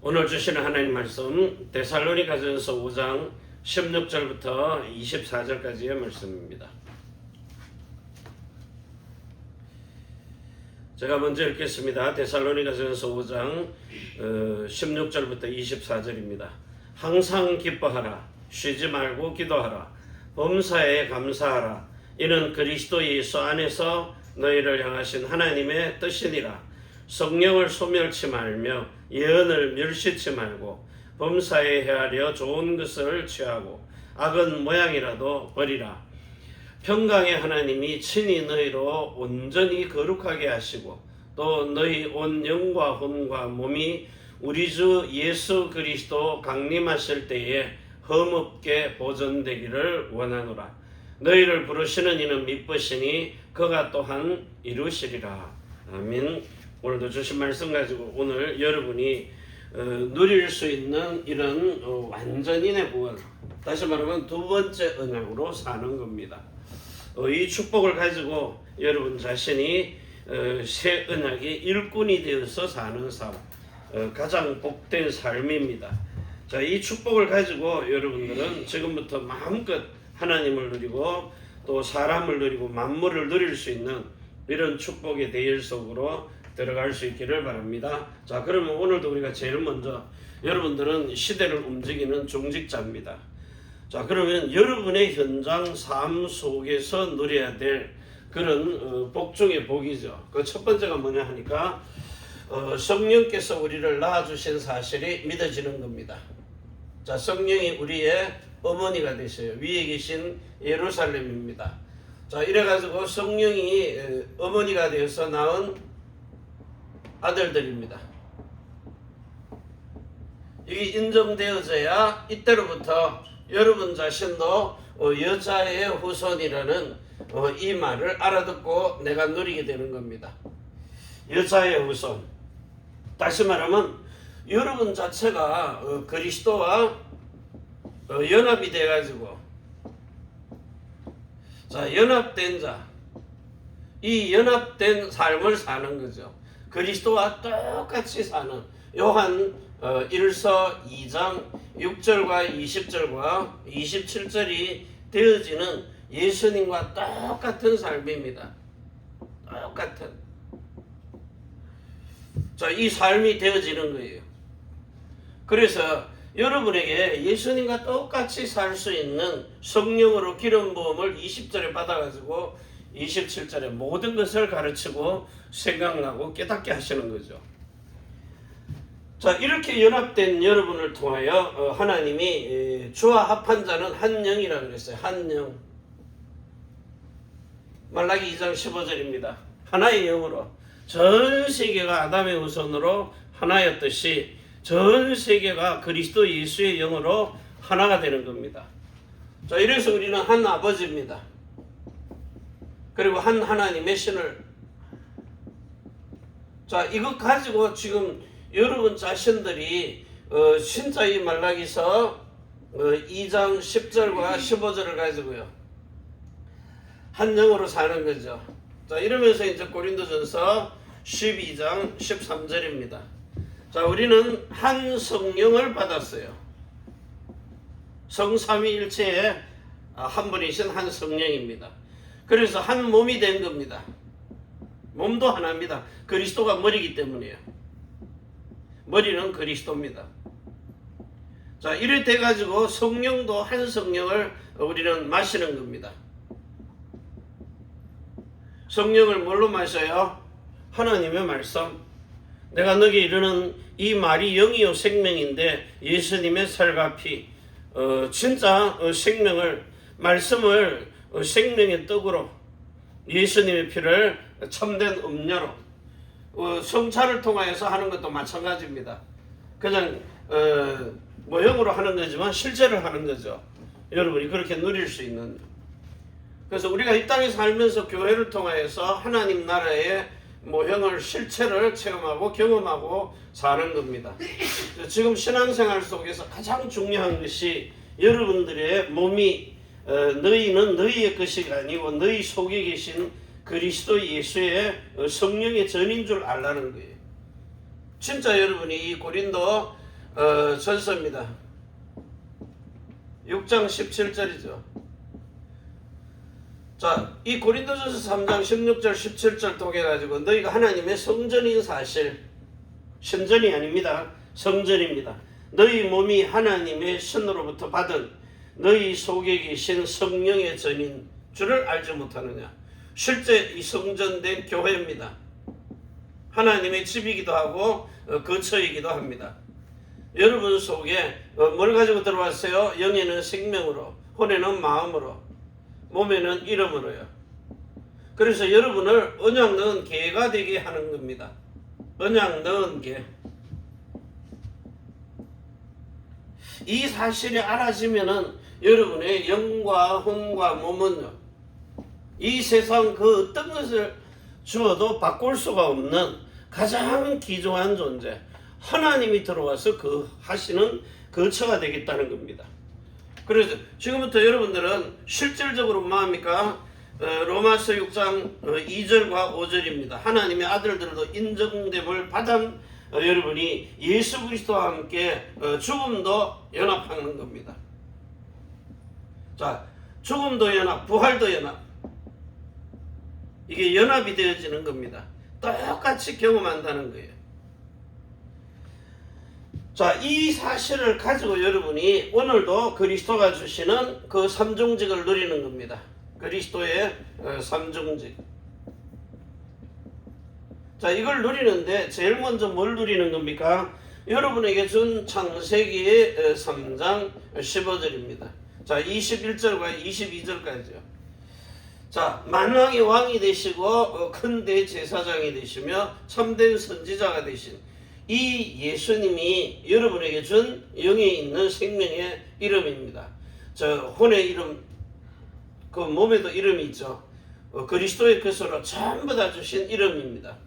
오늘 주시는 하나님 말씀 데살로니가전서 5장 16절부터 24절까지의 말씀입니다. 제가 먼저 읽겠습니다. 데살로니가전서 5장 16절부터 24절입니다. 항상 기뻐하라. 쉬지 말고 기도하라. 범사에 감사하라. 이는 그리스도 예수 안에서 너희를 향하신 하나님의 뜻이니라. 성령을 소멸치 말며 예언을 멸시치 말고 범사에 헤아려 좋은 것을 취하고 악은 모양이라도 버리라. 평강의 하나님이 친히 너희로 온전히 거룩하게 하시고 또 너희 온 영과 혼과 몸이 우리 주 예수 그리스도 강림하실 때에 흠없게 보존되기를 원하노라. 너희를 부르시는 이는 미쁘시니 그가 또한 이루시리라. 아멘. 오늘도 주신 말씀 가지고 오늘 여러분이 누릴 수 있는 이런 완전인의 구원, 다시 말하면 두 번째 언약으로 사는 겁니다. 이 축복을 가지고 여러분 자신이 새 언약의 일꾼이 되어서 사는 삶, 가장 복된 삶입니다. 자, 이 축복을 가지고 여러분들은 지금부터 마음껏 하나님을 누리고 또 사람을 누리고 만물을 누릴 수 있는 이런 축복의 대열 속으로 들어갈 수 있기를 바랍니다. 자, 그러면 오늘도 우리가 제일 먼저 여러분들은 시대를 움직이는 중직자입니다. 자, 그러면 여러분의 현장 삶 속에서 누려야 될 그런 복 중의 복이죠. 그 첫 번째가 뭐냐 하니까 성령께서 우리를 낳아주신 사실이 믿어지는 겁니다. 자, 성령이 우리의 어머니가 되셔요. 위에 계신 예루살렘입니다. 자, 이래가지고 성령이 어머니가 되어서 낳은 아들들입니다. 이게 인정되어져야 이때로부터 여러분 자신도 여자의 후손이라는 이 말을 알아듣고 내가 누리게 되는 겁니다. 여자의 후손. 다시 말하면 여러분 자체가 그리스도와 연합이 돼가지고, 자, 연합된 자, 이 연합된 삶을 사는 거죠. 그리스도와 똑같이 사는 요한 1서 2장 6절과 20절과 27절이 되어지는 예수님과 똑같은 삶입니다. 똑같은. 자, 이 삶이 되어지는 거예요. 그래서 여러분에게 예수님과 똑같이 살 수 있는 성령으로 기름 부음을 20절에 받아가지고 27절에 모든 것을 가르치고 생각나고 깨닫게 하시는 거죠. 자, 이렇게 연합된 여러분을 통하여 하나님이 주와 합한 자는 한 영이라고 그랬어요. 한 영. 말라기 2장 15절입니다. 하나의 영으로 전 세계가 아담의 후손으로 하나였듯이 전 세계가 그리스도 예수의 영으로 하나가 되는 겁니다. 자, 이래서 우리는 한 아버지입니다. 그리고 한 하나님의 신을. 자, 이것 가지고 지금 여러분 자신들이 진짜 이 말라기서 2장 10절과 15절을 가지고요, 한 영으로 사는 거죠. 자, 이러면서 이제 고린도전서 12장 13절입니다. 자, 우리는 한 성령을 받았어요. 성삼위일체의 한 분이신 한 성령입니다. 그래서 한 몸이 된 겁니다. 몸도 하나입니다. 그리스도가 머리이기 때문이에요. 머리는 그리스도입니다. 자, 이래 돼가지고 성령도 한 성령을 우리는 마시는 겁니다. 성령을 뭘로 마셔요? 하나님의 말씀. 내가 너에게 이르는 이 말이 영이요 생명인데 예수님의 살과 피, 진짜 생명을, 말씀을 생명의 떡으로, 예수님의 피를 참된 음료로, 성찬을 통하여서 하는 것도 마찬가지입니다. 그냥 모형으로 하는 거지만 실제로 하는 거죠. 여러분이 그렇게 누릴 수 있는. 그래서 우리가 이 땅에 살면서 교회를 통하여서 하나님 나라의 모형을, 실체를 체험하고 경험하고 사는 겁니다. 지금 신앙생활 속에서 가장 중요한 것이 여러분들의 몸이 너희는 너희의 것이 아니고 너희 속에 계신 그리스도 예수의 성령의 전인 줄 알라는 거예요. 진짜 여러분이 이 고린도 전서입니다. 6장 17절이죠. 자, 이 고린도전서 3장 16절 17절 통해가지고 너희가 하나님의 성전인 사실, 신전이 아닙니다. 성전입니다. 너희 몸이 하나님의 신으로부터 받은 너희 속에 계신 성령의 전인 줄을 알지 못하느냐. 실제 이 성전된 교회입니다. 하나님의 집이기도 하고 거처이기도 합니다. 여러분 속에 뭘 가지고 들어왔어요? 영에는 생명으로, 혼에는 마음으로, 몸에는 이름으로요. 그래서 여러분을 언약 넣은 개가 되게 하는 겁니다. 언약 넣은 개. 이 사실이 알아지면은 여러분의 영과 혼과 몸은요, 이 세상 그 어떤 것을 주어도 바꿀 수가 없는 가장 귀중한 존재, 하나님이 들어와서 그 하시는 거처가 되겠다는 겁니다. 그래서 지금부터 여러분들은 실질적으로 뭐합니까? 로마서 6장 2절과 5절입니다. 하나님의 아들들도 인정됨을 받은 여러분이 예수 그리스도와 함께 죽음도 연합하는 겁니다. 자, 죽음도 연합, 부활도 연합. 이게 연합이 되어지는 겁니다. 똑같이 경험한다는 거예요. 자, 이 사실을 가지고 여러분이 오늘도 그리스도가 주시는 그 삼중직을 누리는 겁니다. 그리스도의 삼중직. 자, 이걸 누리는데 제일 먼저 뭘 누리는 겁니까? 여러분에게 준 창세기 3장 15절입니다. 자, 21절과 22절까지요. 자, 만왕의 왕이 되시고 큰 대제사장이 되시며 참된 선지자가 되신 이 예수님이 여러분에게 준 영에 있는 생명의 이름입니다. 저 혼의 이름, 그 몸에도 이름이 있죠. 그리스도의 것으로 전부 다 주신 이름입니다.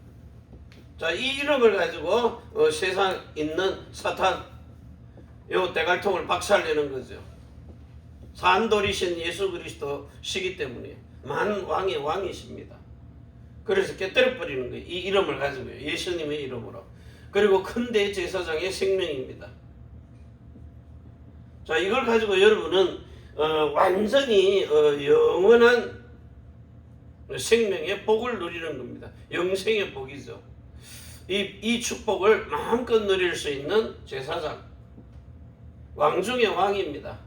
자, 이 이름을 가지고 세상 있는 사탄, 요 대갈통을 박살내는 거죠. 산돌이신 예수 그리스도시기 때문에 만왕의 왕이십니다. 그래서 깨뜨려 버리는 거예요. 이 이름을 가지고요. 예수님의 이름으로. 그리고 큰 대제사장의 생명입니다. 자, 이걸 가지고 여러분은 완전히 영원한 생명의 복을 누리는 겁니다. 영생의 복이죠. 이 축복을 마음껏 누릴 수 있는 제사장, 왕 중의 왕입니다.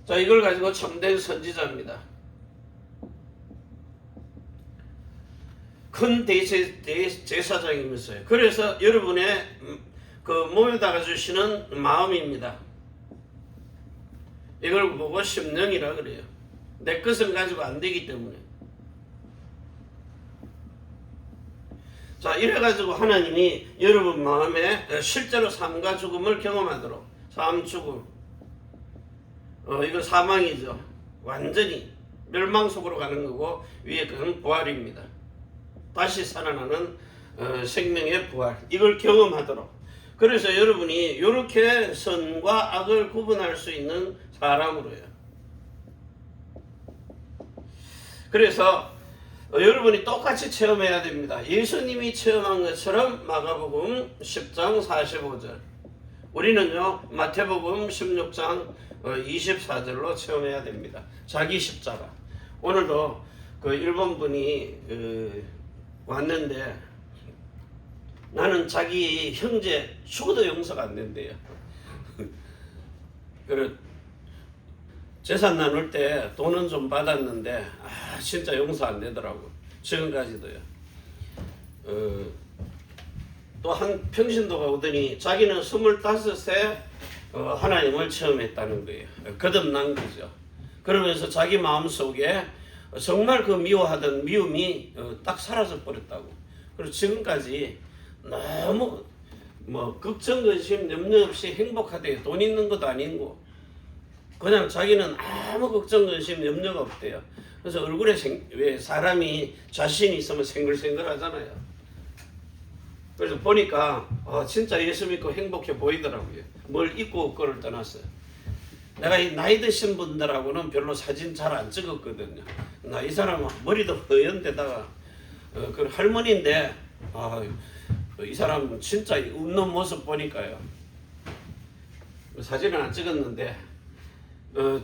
자, 이걸 가지고 참된 선지자입니다. 큰 대제사장이면서요. 그래서 여러분의 그 몸에다가 주시는 마음입니다. 이걸 보고 심령이라 그래요. 내 것을 가지고 안 되기 때문에. 자, 이래가지고 하나님이 여러분 마음에 실제로 삶과 죽음을 경험하도록, 삶, 죽음, 이거 사망이죠. 완전히 멸망 속으로 가는 거고, 위에 그건 부활입니다. 다시 살아나는 생명의 부활, 이걸 경험하도록. 그래서 여러분이 이렇게 선과 악을 구분할 수 있는 사람으로요. 그래서 여러분이 똑같이 체험해야 됩니다. 예수님이 체험한 것처럼 마가복음 10장 45절, 우리는요 마태복음 16장 24절로 체험해야 됩니다. 자기 십자가. 오늘도 그 일본 분이 왔는데 나는 자기 형제 죽어도 용서가 안 된대요. 그래 재산 나눌 때 돈은 좀 받았는데 진짜 용서 안 되더라고. 지금까지도요. 또 한 평신도가 오더니 자기는 25세 하나님을 체험했다는 거예요. 거듭난 거죠. 그러면서 자기 마음속에 정말 그 미워하던 미움이 딱 사라져 버렸다고. 그리고 지금까지 너무 걱정 근심 염려 없이 행복하대요. 돈 있는 것도 아니고 그냥 자기는 아무 걱정 근심 염려가 없대요. 그래서 얼굴에 왜 사람이 자신이 있으면 생글생글 하잖아요. 그래서 보니까 진짜 예수 믿고 행복해 보이더라고요. 뭘 있고 없고를 떠났어요. 내가 이 나이 드신 분들하고는 별로 사진 잘 안 찍었거든요. 나 이 사람은 머리도 허연 데다가 그 할머니인데 이 사람은 진짜 웃는 모습 보니까요. 사진을 안 찍었는데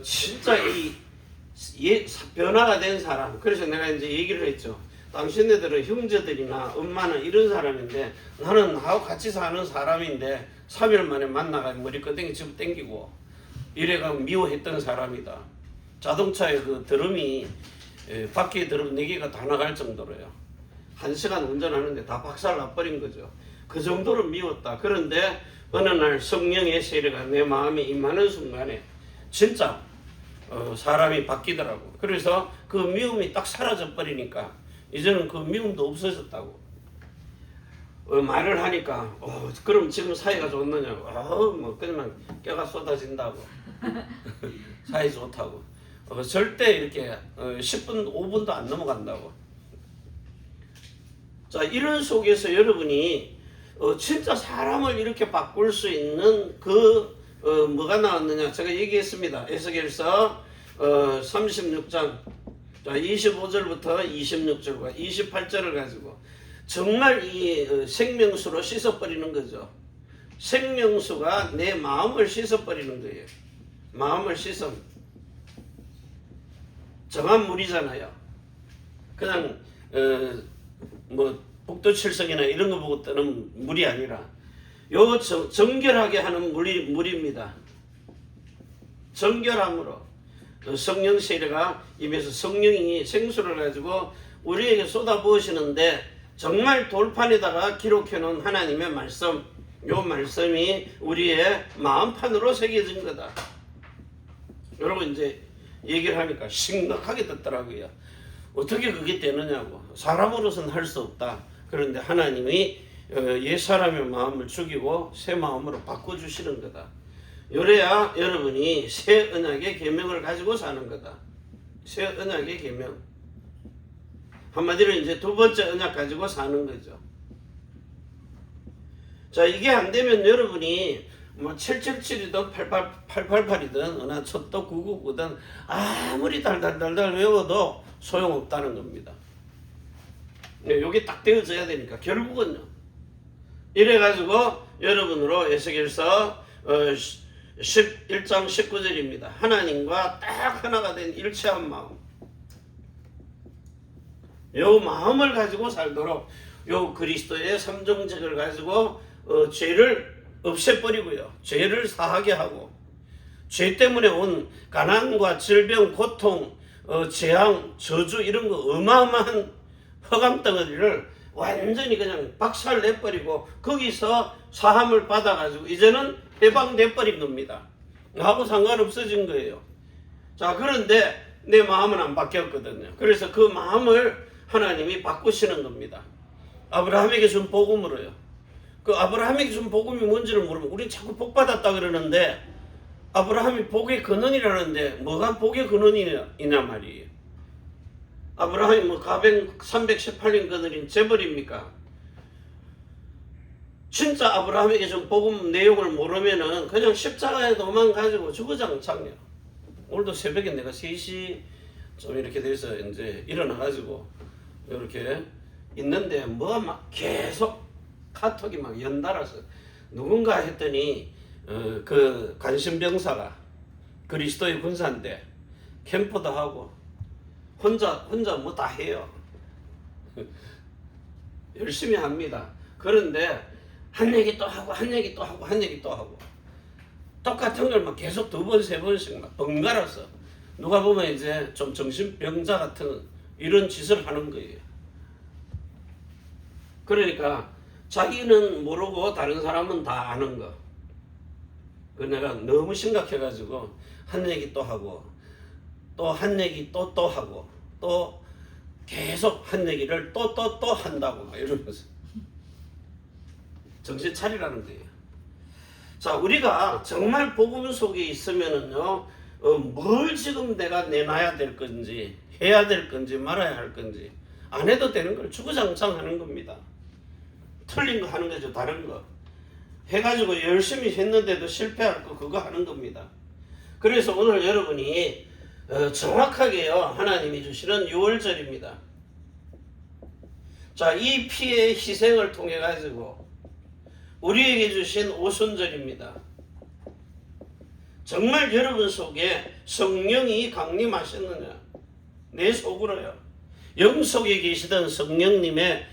진짜 변화가 된 사람. 그래서 내가 이제 얘기를 했죠. 당신네들은 형제들이나 엄마는 이런 사람인데 나는 나하고 같이 사는 사람인데 3일 만에 만나가 머리끄댕이 집어 당기고 이래가 미워했던 사람이다. 자동차에 그 드럼이 바퀴 드럼 4개가 다 나갈 정도로요. 1시간 운전하는데 다 박살 나버린 거죠. 그 정도로 미웠다. 그런데 어느 날 성령의 세례가 내 마음에 임하는 순간에 진짜 사람이 바뀌더라고. 그래서 그 미움이 딱 사라져 버리니까 이제는 그 미움도 없어졌다고. 말을 하니까 그럼 지금 사이가 좋느냐고. 뭐 그냥 뼈가 쏟아진다고. 사이 좋다고. 절대 이렇게 10분 5분도 안 넘어간다고. 자, 이런 속에서 여러분이 진짜 사람을 이렇게 바꿀 수 있는 뭐가 나왔느냐. 제가 얘기했습니다. 에스겔서 36장 25절부터 26절과 28절을 가지고 정말 이 생명수로 씻어버리는 거죠. 생명수가 내 마음을 씻어버리는 거예요. 마음을 씻어. 정한 물이잖아요. 그냥 뭐 복도칠성이나 이런 거 보고 뜨는 물이 아니라 요 정결하게 하는 물입니다. 정결함으로 성령 세례가 입에서 성령이 생수를 가지고 우리에게 쏟아부으시는데 정말 돌판에다가 기록해 놓은 하나님의 말씀, 요 말씀이 우리의 마음판으로 새겨진 거다. 여러분 이제 얘기를 하니까 심각하게 듣더라고요. 어떻게 그게 되느냐고. 사람으로서는 할 수 없다. 그런데 하나님이 옛사람의 마음을 죽이고 새 마음으로 바꿔주시는 거다. 이래야 여러분이 새 언약의 계명을 가지고 사는 거다. 새 언약의 계명. 한마디로 이제 두 번째 언약 가지고 사는 거죠. 자, 이게 안 되면 여러분이 뭐 777이든 888이든 어느 첫도 999든 아무리 달달달달 외워도 소용없다는 겁니다. 요게 딱 되어져야 되니까 결국은요. 이래가지고 여러분으로 에스겔서 11장 19절입니다. 하나님과 딱 하나가 된 일체한 마음. 요 마음을 가지고 살도록 요 그리스도의 삼종책을 가지고 죄를 없애버리고요. 죄를 사하게 하고 죄 때문에 온 가난과 질병, 고통, 재앙, 저주 이런 거 어마어마한 허감덩어리를 완전히 그냥 박살 내버리고 거기서 사함을 받아가지고 이제는 해방돼버린 겁니다. 하고 상관없어진 거예요. 자, 그런데 내 마음은 안 바뀌었거든요. 그래서 그 마음을 하나님이 바꾸시는 겁니다. 아브라함에게 준 복음으로요. 그 아브라함에게 준 복음이 뭔지를 모르면 우린 자꾸 복 받았다 그러는데 아브라함이 복의 근원이라는데 뭐가 복의 근원이냐 말이에요. 아브라함이 뭐 가벤 318년 근원인 재벌입니까? 진짜 아브라함에게 준 복음 내용을 모르면은 그냥 십자가에 도망가지고 주구장창이야. 오늘도 새벽에 내가 3시 좀 이렇게 돼서 이제 일어나가지고 이렇게 있는데 뭐가 막 계속 카톡이 막 연달아서 누군가 했더니 그 관심병사가 그리스도의 군사인데 캠프도 하고 혼자 뭐 다 해요. 열심히 합니다. 그런데 한 얘기 또 하고 한 얘기 또 하고 한 얘기 또 하고 똑같은 걸 막 계속 2번 3번씩 막 번갈아서 누가 보면 이제 좀 정신병자 같은 이런 짓을 하는 거예요. 그러니까 자기는 모르고 다른 사람은 다 아는 거. 그 내가 너무 심각해가지고 한 얘기 또 하고 또 한 얘기 또 하고 또 계속 한 얘기를 또 한다고 막 이러면서 정신 차리라는 거예요. 자, 우리가 정말 복음 속에 있으면은요, 뭘 지금 내가 내놔야 될 건지 해야 될 건지 말아야 할 건지 안 해도 되는 걸 주구장창 하는 겁니다. 틀린 거 하는 거죠. 다른 거 해가지고 열심히 했는데도 실패할 거 그거 하는 겁니다. 그래서 오늘 여러분이 정확하게요 하나님이 주시는 6월절입니다. 자, 이 피의 희생을 통해 가지고 우리에게 주신 오순절입니다. 정말 여러분 속에 성령이 강림하셨느냐? 내 속으로요. 영 속에 계시던 성령님의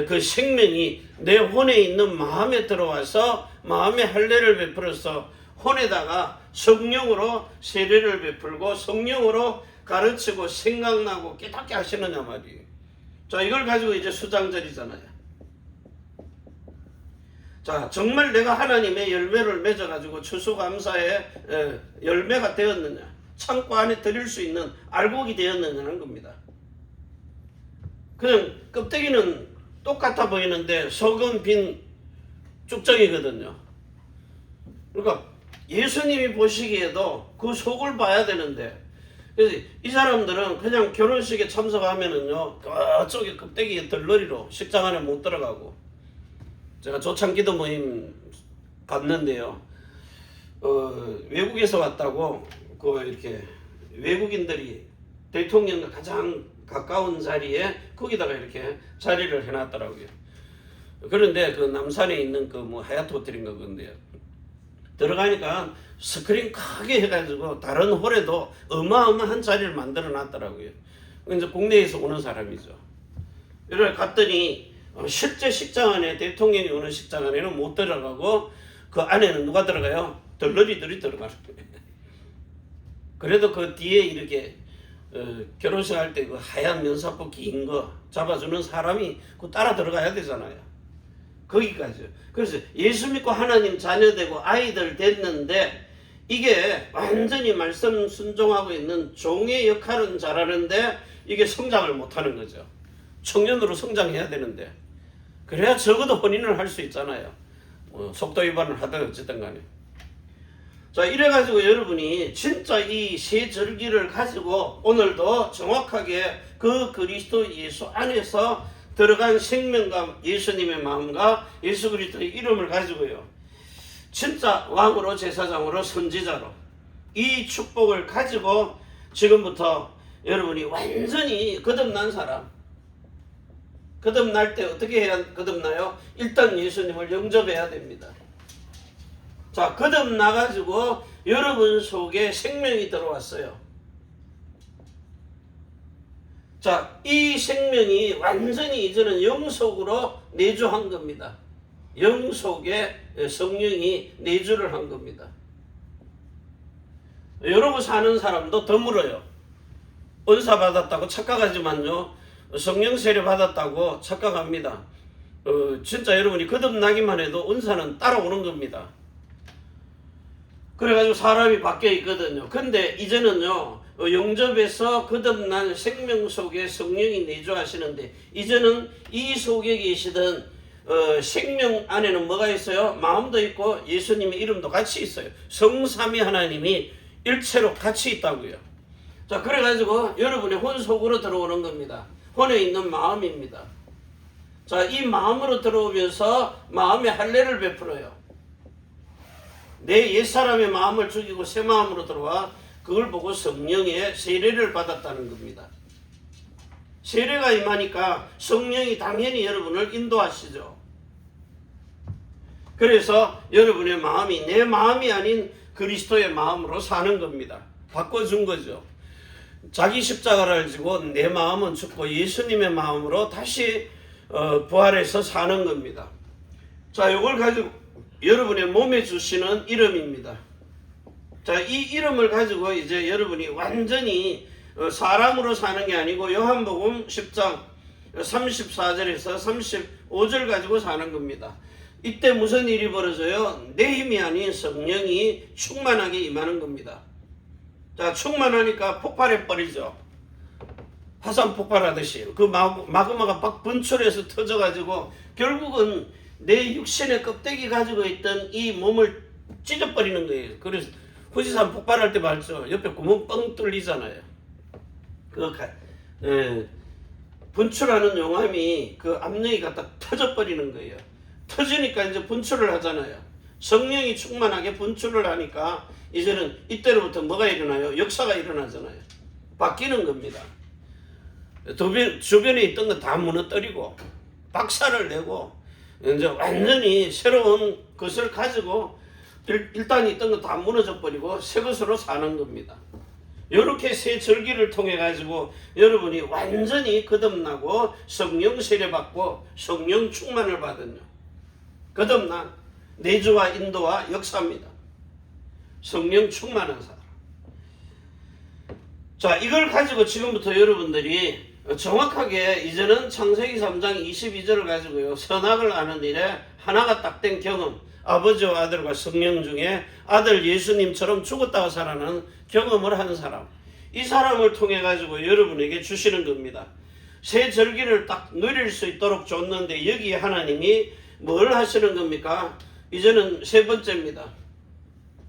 그 생명이 내 혼에 있는 마음에 들어와서 마음의 할례를 베풀어서 혼에다가 성령으로 세례를 베풀고 성령으로 가르치고 생각나고 깨닫게 하시느냐 말이에요. 자, 이걸 가지고 이제 수장절이잖아요. 자, 정말 내가 하나님의 열매를 맺어가지고 추수감사의 열매가 되었느냐, 창고 안에 드릴 수 있는 알곡이 되었느냐는 겁니다. 그냥 껍데기는 똑같아 보이는데 속은 빈 쭉정이거든요. 그러니까 예수님이 보시기에도 그 속을 봐야 되는데, 그래서 이 사람들은 그냥 결혼식에 참석하면은요, 저쪽에 껍데기 덜러리로 식장 안에 못 들어가고, 제가 조창기도 모임 갔는데요, 외국에서 왔다고 이렇게 외국인들이 대통령과 가장 가까운 자리에 거기다가 이렇게 자리를 해놨더라고요. 그런데 그 남산에 있는 그 뭐 하얏트 호텔인가 그건데요, 들어가니까 스크린 크게 해가지고 다른 홀에도 어마어마한 자리를 만들어 놨더라고요. 이제 국내에서 오는 사람이죠. 이래 갔더니 실제 식장 안에, 대통령이 오는 식장 안에는 못 들어가고 그 안에는 누가 들어가요? 덜러리들이 들어가는 거예요. 그래도 그 뒤에 이렇게 결혼식 할 때 그 하얀 면사포 긴 거 잡아주는 사람이 그 따라 들어가야 되잖아요. 거기까지요. 그래서 예수 믿고 하나님 자녀 되고 아이들 됐는데, 이게 완전히 말씀 순종하고 있는 종의 역할은 잘하는데 이게 성장을 못하는 거죠. 청년으로 성장해야 되는데, 그래야 적어도 혼인을 할 수 있잖아요. 속도 위반을 하든 어쨌든 간에. 자, 이래가지고 여러분이 진짜 이 세 절기를 가지고 오늘도 정확하게 그 그리스도 예수 안에서 들어간 생명과 예수님의 마음과 예수 그리스도의 이름을 가지고요, 진짜 왕으로, 제사장으로, 선지자로 이 축복을 가지고 지금부터 여러분이 완전히 거듭난 사람, 거듭날 때 어떻게 해야 거듭나요? 일단 예수님을 영접해야 됩니다. 자, 거듭나가지고 여러분 속에 생명이 들어왔어요. 자, 이 생명이 완전히 이제는 영속으로 내주한 겁니다. 영속에 성령이 내주를 한 겁니다. 이러고 사는 사람도 드물어요. 은사 받았다고 착각하지만요, 성령 세례 받았다고 착각합니다. 진짜 여러분이 거듭나기만 해도 은사는 따라오는 겁니다. 그래가지고 사람이 바뀌어 있거든요. 근데 이제는요, 영접에서 거듭난 생명 속에 성령이 내주하시는데, 이제는 이 속에 계시던 생명 안에는 뭐가 있어요? 마음도 있고 예수님의 이름도 같이 있어요. 성삼위 하나님이 일체로 같이 있다고요. 자, 그래가지고 여러분의 혼 속으로 들어오는 겁니다. 혼에 있는 마음입니다. 자, 이 마음으로 들어오면서 마음의 할례를 베풀어요. 내 옛사람의 마음을 죽이고 새 마음으로 들어와 그걸 보고 성령의 세례를 받았다는 겁니다. 세례가 임하니까 성령이 당연히 여러분을 인도하시죠. 그래서 여러분의 마음이 내 마음이 아닌 그리스도의 마음으로 사는 겁니다. 바꿔준 거죠. 자기 십자가를 지고 내 마음은 죽고 예수님의 마음으로 다시 부활해서 사는 겁니다. 자, 이걸 가지고 여러분의 몸에 주시는 이름입니다. 자, 이 이름을 가지고 이제 여러분이 완전히 사람으로 사는 게 아니고 요한복음 10장 34절에서 35절 가지고 사는 겁니다. 이때 무슨 일이 벌어져요? 내 힘이 아닌 성령이 충만하게 임하는 겁니다. 자, 충만하니까 폭발해 버리죠. 화산 폭발하듯이 그 마그마가 막 분출해서 터져가지고 결국은 내 육신의 껍데기 가지고 있던 이 몸을 찢어버리는 거예요. 그래서 후지산 폭발할 때 말죠. 옆에 구멍 뻥 뚫리잖아요. 분출하는 용암이 그 압력이 갖다 터져버리는 거예요. 터지니까 이제 분출을 하잖아요. 성령이 충만하게 분출을 하니까 이제는 이때로부터 뭐가 일어나요? 역사가 일어나잖아요. 바뀌는 겁니다. 주변에 있던 거 다 무너뜨리고 박살을 내고 이제 완전히 새로운 것을 가지고 일단 있던 거 다 무너져 버리고 새 것으로 사는 겁니다. 이렇게 새 절기를 통해 가지고 여러분이 완전히 거듭나고 성령 세례받고 성령 충만을 받은요. 거듭난 내주와 인도와 역사입니다. 성령 충만한 사람. 자, 이걸 가지고 지금부터 여러분들이 정확하게 이제는 창세기 3장 22절을 가지고요. 선악을 아는 일에 하나가 딱 된 경험, 아버지와 아들과 성령 중에 아들 예수님처럼 죽었다가 살아나는 경험을 한 사람, 이 사람을 통해 가지고 여러분에게 주시는 겁니다. 새 절기를 딱 누릴 수 있도록 줬는데 여기에 하나님이 뭘 하시는 겁니까? 이제는 세 번째입니다.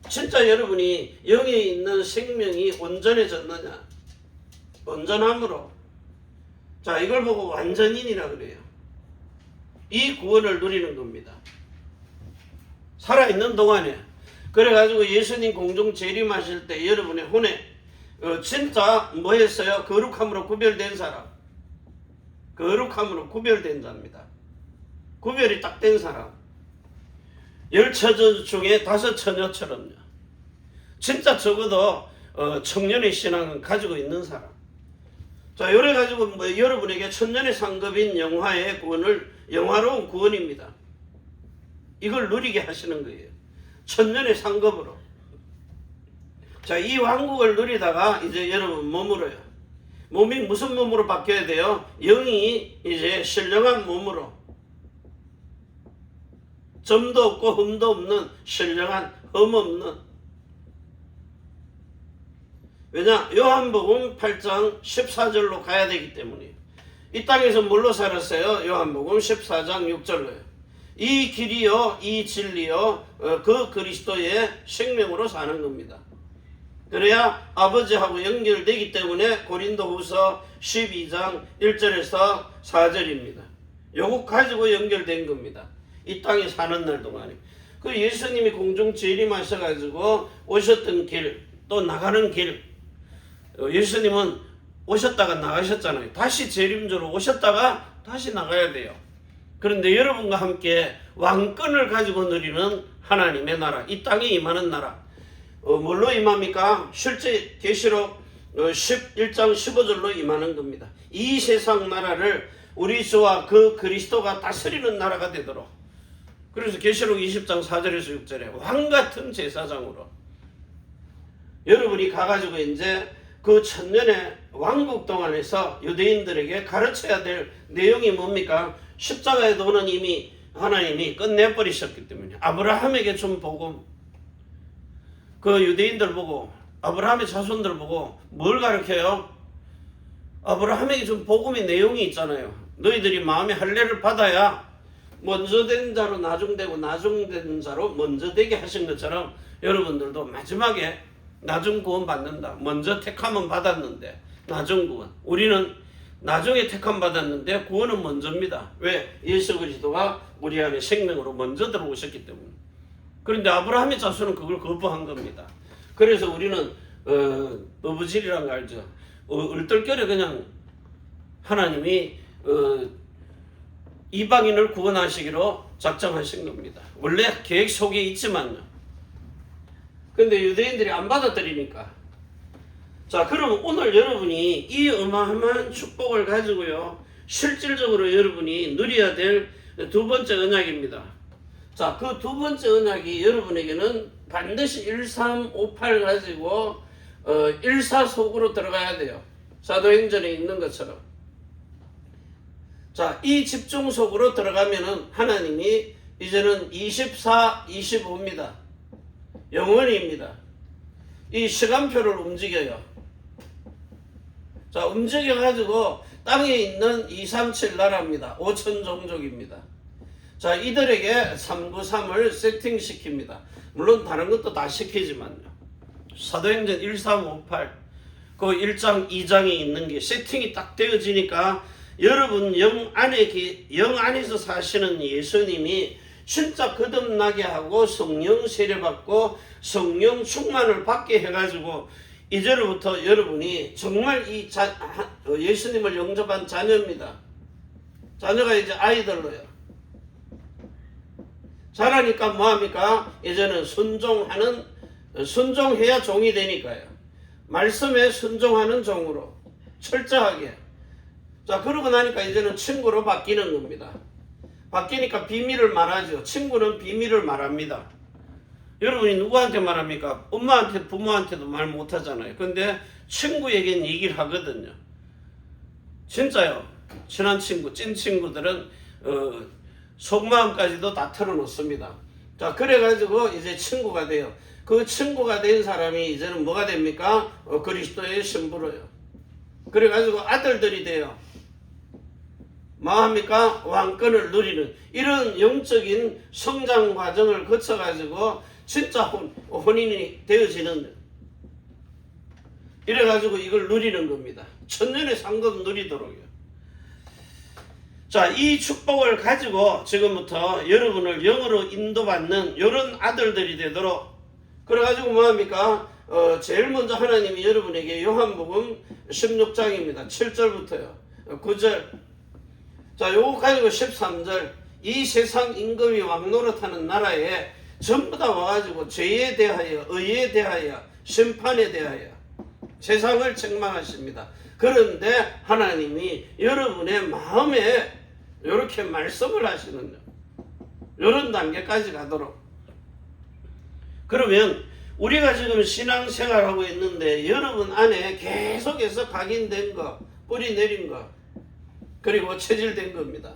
진짜 여러분이 영에 있는 생명이 온전해졌느냐? 온전함으로. 자, 이걸 보고 완전인이라 그래요. 이 구원을 누리는 겁니다. 살아있는 동안에. 그래가지고 예수님 공중 재림하실 때 여러분의 혼에 진짜 뭐 했어요? 거룩함으로 구별된 사람. 거룩함으로 구별된 자입니다. 구별이 딱 된 사람. 10처녀 중에 5처녀처럼요. 진짜 적어도 청년의 신앙을 가지고 있는 사람. 자, 요래 가지고 뭐 여러분에게 천년의 상급인 영화의 구원을, 영화로운 구원입니다. 이걸 누리게 하시는 거예요. 천년의 상급으로. 자, 이 왕국을 누리다가 이제 여러분 머물어요. 몸이 무슨 몸으로 바뀌어야 돼요? 영이 이제 신령한 몸으로. 점도 없고 흠도 없는 신령한 흠 없는. 왜냐? 요한복음 8장 14절로 가야 되기 때문이에요. 이 땅에서 뭘로 살았어요? 요한복음 14장 6절로요. 이 길이요, 이 진리요, 그 그리스도의 생명으로 사는 겁니다. 그래야 아버지하고 연결되기 때문에 고린도후서 12장 1절에서 4절입니다. 요거 가지고 연결된 겁니다. 이 땅에 사는 날 동안에. 그 예수님이 공중 재림하셔가지고 오셨던 길, 또 나가는 길. 예수님은 오셨다가 나가셨잖아요. 다시 재림주로 오셨다가 다시 나가야 돼요. 그런데 여러분과 함께 왕권을 가지고 누리는 하나님의 나라, 이 땅에 임하는 나라. 뭘로 임합니까? 실제 계시록 11장 15절로 임하는 겁니다. 이 세상 나라를 우리 주와 그 그리스도가 다스리는 나라가 되도록. 그래서 계시록 20장 4절에서 6절에 왕같은 제사장으로 여러분이 가가지고 이제 그 천년의 왕국 동안에서 유대인들에게 가르쳐야 될 내용이 뭡니까? 십자가의 도는 이미 하나님이 끝내버리셨기 때문에 아브라함에게 준 복음, 그 유대인들 보고, 아브라함의 자손들 보고 뭘 가르쳐요? 아브라함에게 준 복음의 내용이 있잖아요. 너희들이 마음의 할례를 받아야 먼저 된 자로 나중되고 나중된 자로 먼저 되게 하신 것처럼 여러분들도 마지막에 나중 구원 받는다. 먼저 택함은 받았는데 나중 구원. 우리는 나중에 택함 받았는데 구원은 먼저입니다. 왜? 예수 그리스도가 우리 안에 생명으로 먼저 들어오셨기 때문에. 그런데 아브라함의 자손은 그걸 거부한 겁니다. 그래서 우리는 어부질이란 거 알죠? 얼떨결에 그냥 하나님이 이방인을 구원하시기로 작정하신 겁니다. 원래 계획 속에 있지만요. 근데 유대인들이 안 받아들이니까. 자, 그럼 오늘 여러분이 이 어마어마한 축복을 가지고요, 실질적으로 여러분이 누려야 될 두 번째 언약입니다. 자, 그 두 번째 언약이 여러분에게는 반드시 1358 가지고 일사속으로 들어가야 돼요. 사도행전에 있는 것처럼. 자, 이 집중속으로 들어가면은 하나님이 이제는 24, 25입니다. 영원히입니다. 이 시간표를 움직여요. 자, 움직여가지고 땅에 있는 237 나라입니다. 5천 종족입니다. 자, 이들에게 393을 세팅시킵니다. 물론 다른 것도 다 시키지만요. 사도행전 1358, 그 1장, 2장에 있는 게 세팅이 딱 되어지니까 여러분 영 안에서 사시는 예수님이 진짜 거듭나게 하고 성령 세례받고 성령 충만을 받게 해가지고 이제로부터 여러분이 정말 이 예수님을 영접한 자녀입니다. 자녀가 이제 아이들로요. 자라니까 뭐합니까? 이제는 순종해야 종이 되니까요. 말씀에 순종하는 종으로 철저하게. 자, 그러고 나니까 이제는 친구로 바뀌는 겁니다. 바뀌니까 비밀을 말하죠. 친구는 비밀을 말합니다. 여러분이 누구한테 말합니까? 엄마한테, 부모한테도 말 못하잖아요. 근데 친구에겐 얘기를 하거든요. 진짜요. 친한 친구, 찐 친구들은 속마음까지도 다 털어놓습니다. 자, 그래가지고 이제 친구가 돼요. 그 친구가 된 사람이 이제는 뭐가 됩니까? 그리스도의 신부로요. 그래가지고 아들들이 돼요. 뭐합니까? 왕권을 누리는 이런 영적인 성장 과정을 거쳐가지고 진짜 혼인이 되어지는, 이래가지고 이걸 누리는 겁니다. 천년의 상급 누리도록요. 자, 이 축복을 가지고 지금부터 여러분을 영으로 인도받는 이런 아들들이 되도록, 그래가지고 뭐합니까? 제일 먼저 하나님이 여러분에게 요한복음 16장입니다. 7절부터요. 9절. 자, 요거 가지고 13절. 이 세상 임금이 왕노릇하는 나라에 전부 다 와가지고 죄에 대하여, 의에 대하여, 심판에 대하여 세상을 책망하십니다. 그런데 하나님이 여러분의 마음에 이렇게 말씀을 하시는 이런 단계까지 가도록. 그러면 우리가 지금 신앙생활하고 있는데 여러분 안에 계속해서 각인된 거, 뿌리 내린 거, 그리고 체질된 겁니다.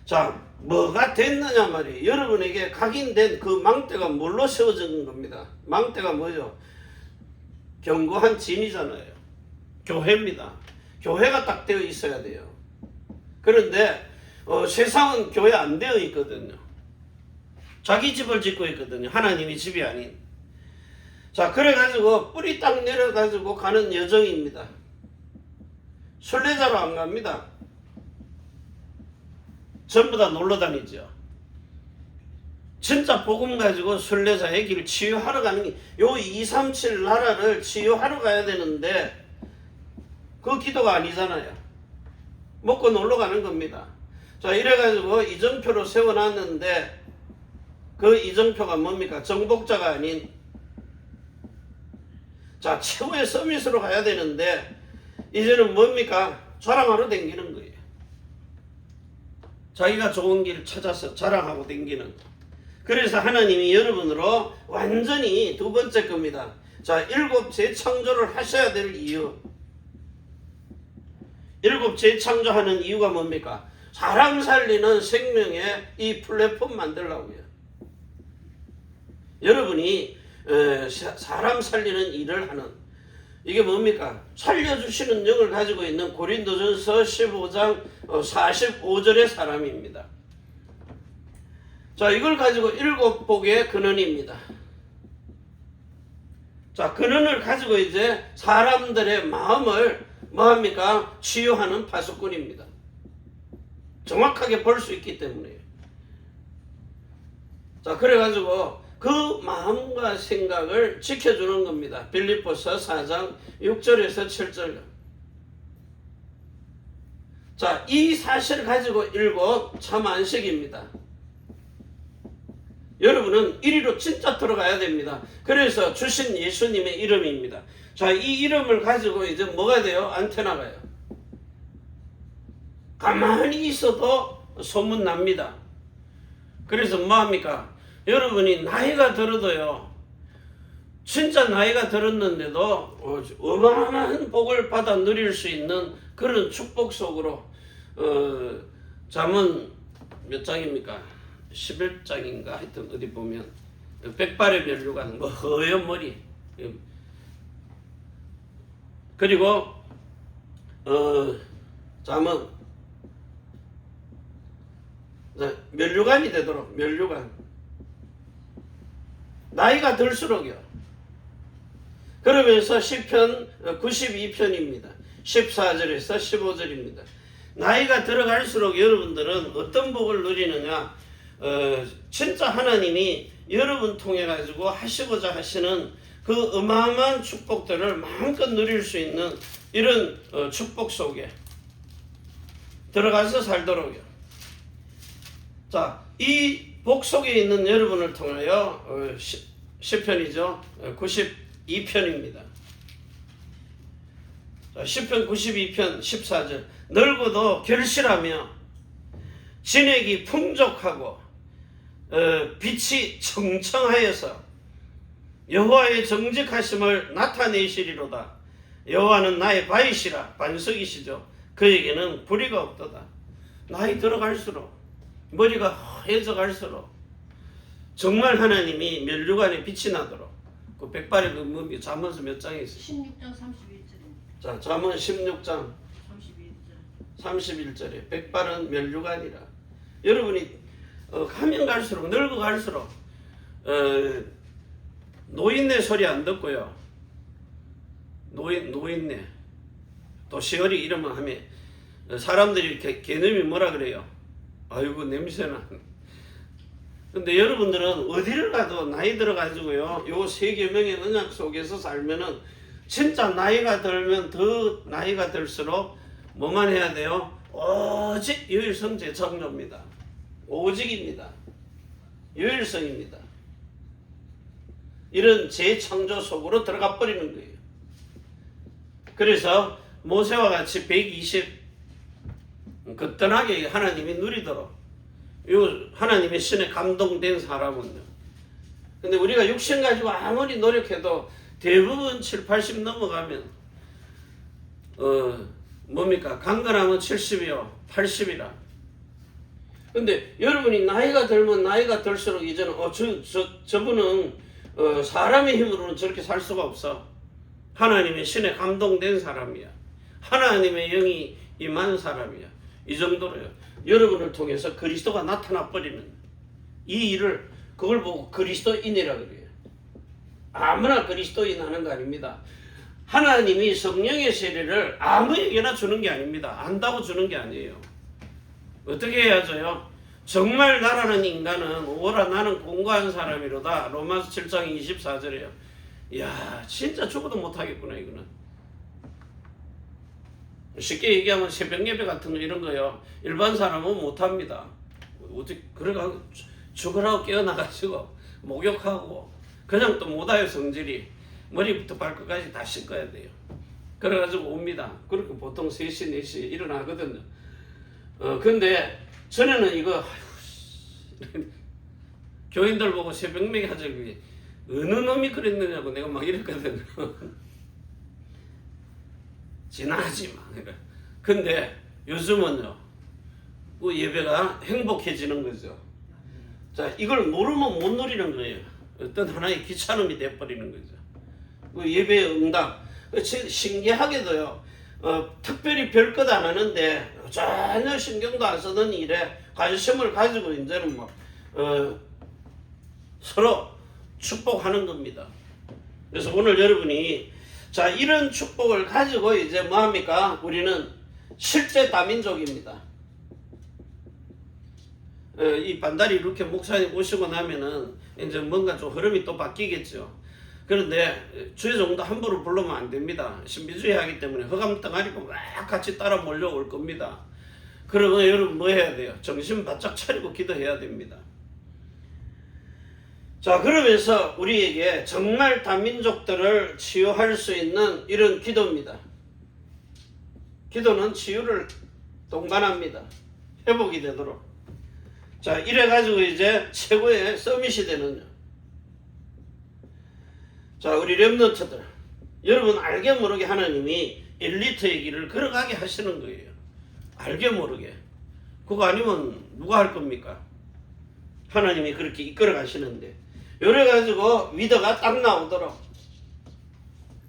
자, 뭐가 됐느냐 말이에요. 여러분에게 각인된 그 망대가 뭘로 세워진 겁니다. 망대가 뭐죠? 견고한 진이잖아요. 교회입니다. 교회가 딱 되어 있어야 돼요. 그런데 세상은 교회 안 되어 있거든요. 자기 집을 짓고 있거든요. 하나님이 집이 아닌. 자, 그래가지고 뿌리 딱 내려가지고 가는 여정입니다. 순례자로 안 갑니다. 전부 다 놀러 다니죠. 진짜 복음 가지고 순례자의 길을 치유하러 가는 게, 요 237 나라를 치유하러 가야 되는데 그 기도가 아니잖아요. 먹고 놀러 가는 겁니다. 자, 이래가지고 이정표로 세워놨는데 그 이정표가 뭡니까? 정복자가 아닌, 자, 최후의 서밋으로 가야 되는데 이제는 뭡니까? 자랑하러 댕기는 거예요. 자기가 좋은 길 찾아서 자랑하고 댕기는. 그래서 하나님이 여러분으로 완전히 두 번째 겁니다. 자, 7 재창조를 하셔야 될 이유. 7 재창조하는 이유가 뭡니까? 사람 살리는 생명의 이 플랫폼 만들라고요. 여러분이 사람 살리는 일을 하는, 이게 뭡니까? 살려주시는 영을 가지고 있는 고린도전서 15장 45절의 사람입니다. 자, 이걸 가지고 7복의 근원입니다. 자, 근원을 가지고 이제 사람들의 마음을 뭐합니까? 치유하는 파수꾼입니다. 정확하게 볼 수 있기 때문에. 자, 그래가지고 그 마음과 생각을 지켜주는 겁니다. 빌립보서 4장 6절에서 7절. 자, 이 사실을 가지고 7 참안식입니다. 여러분은 이리로 진짜 들어가야 됩니다. 그래서 주신 예수님의 이름입니다. 자, 이 이름을 가지고 이제 뭐가 돼요? 안테나가요. 가만히 있어도 소문납니다. 그래서 뭐합니까? 여러분이 나이가 들어도요, 진짜 나이가 들었는데도 어마어마한 복을 받아 누릴 수 있는 그런 축복 속으로, 잠언 몇 장입니까? 11장인가? 하여튼 어디 보면 백발의 면류관, 뭐 허연 머리, 그리고 잠언 면류관이 되도록, 면류관. 나이가 들수록요. 그러면서 시편 92편입니다. 14절에서 15절입니다. 나이가 들어갈수록 여러분들은 어떤 복을 누리느냐? 진짜 하나님이 여러분 통해 가지고 하시고자 하시는 그 어마어마한 축복들을 마음껏 누릴 수 있는 이런 축복 속에 들어가서 살도록요. 자, 이 복속에 있는 여러분을 통하여 시편이죠. 92편입니다. 시편 92편 14절 늙어도 결실하며 진액이 풍족하고 빛이 청청하여서 여호와의 정직하심을 나타내시리로다. 여호와는 나의 바위시라 반석이시죠. 그에게는 불의가 없도다. 나이 들어갈수록 머리가 허해져 갈수록 정말 하나님이 멸류관에 빛이 나도록 그 백발의 그 잠언서 몇 장에 있어요? 16장 31절입니다. 자, 잠언 16장 31절. 31절에 백발은 멸류관이라. 여러분이 가면 갈수록 늙어 갈수록 노인네 소리 안 듣고요. 노인네 또 시어리 이러면 하면 사람들이 개념이 뭐라 그래요? 아이고 냄새나. 근데 여러분들은 어디를 가도 나이 들어가지고요 요 세 계명의 언약 속에서 살면은 진짜 나이가 들면 더 나이가 들수록 뭐만 해야 돼요? 오직 유일성 재창조입니다. 오직입니다. 유일성입니다. 이런 재창조 속으로 들어가 버리는 거예요. 그래서 모세와 같이 120 거뜬하게 하나님이 누리도록 요 하나님의 신에 감동된 사람은요. 근데 우리가 육신 가지고 아무리 노력해도 대부분 7, 80 넘어가면 뭡니까? 강건하면 70이요 80이라. 근데 여러분이 나이가 들면 나이가 들수록 이제는 저분은 사람의 힘으로는 저렇게 살 수가 없어. 하나님의 신에 감동된 사람이야. 하나님의 영이 임한 사람이야. 이 정도로요. 여러분을 통해서 그리스도가 나타나 버리는 이 일을 그걸 보고 그리스도인이라 그래요. 아무나 그리스도인 하는 거 아닙니다. 하나님이 성령의 세례를 아무에게나 주는 게 아닙니다. 안다고 주는 게 아니에요. 어떻게 해야죠요? 정말 나라는 인간은 오라 나는 공고한 사람이로다. 로마서 7장 24절이에요. 이야 진짜 죽어도 못하겠구나 이거는. 쉽게 얘기하면 새벽 예배 같은 거 이런 거요. 일반 사람은 못합니다. 어떻게 그래가 죽으라고 깨어나가지고 목욕하고 그냥 또 못와요. 성질이 머리부터 발끝까지 다 씻어야 돼요. 그래가지고 옵니다. 그렇게 보통 3시 4시에 일어나거든요. 근데 전에는 이거 교인들 보고 새벽 매기 하자고 어느 놈이 그랬느냐고 내가 막 이랬거든요. 지나지 마. 근데 요즘은요, 그 예배가 행복해지는 거죠. 자, 이걸 모르면 못 누리는 거예요. 어떤 하나의 귀찮음이 돼버리는 거죠. 그 예배의 응답. 신기하게도요, 특별히 별것 안 하는데 전혀 신경도 안 쓰던 일에 관심을 가지고 이제는 서로 축복하는 겁니다. 그래서 오늘 여러분이 자 이런 축복을 가지고 이제 뭐합니까? 우리는 실제 다민족입니다. 이 반달이 이렇게 목사님 오시고 나면은 이제 뭔가 좀 흐름이 또 바뀌겠죠. 그런데 주의 정도 함부로 부르면 안 됩니다. 신비주의 하기 때문에 허감덩어리고 막 같이 따라 몰려올 겁니다. 그러면 여러분 뭐 해야 돼요? 정신 바짝 차리고 기도해야 됩니다. 자, 그러면서 우리에게 정말 다민족들을 치유할 수 있는 이런 기도입니다. 기도는 치유를 동반합니다. 회복이 되도록. 자, 이래가지고 이제 최고의 서밋이 되는요. 자, 우리 렘넌트들. 여러분 알게 모르게 하나님이 엘리트의 길을 걸어가게 하시는 거예요. 알게 모르게. 그거 아니면 누가 할 겁니까? 하나님이 그렇게 이끌어 가시는데. 이래가지고 위더가 딱 나오도록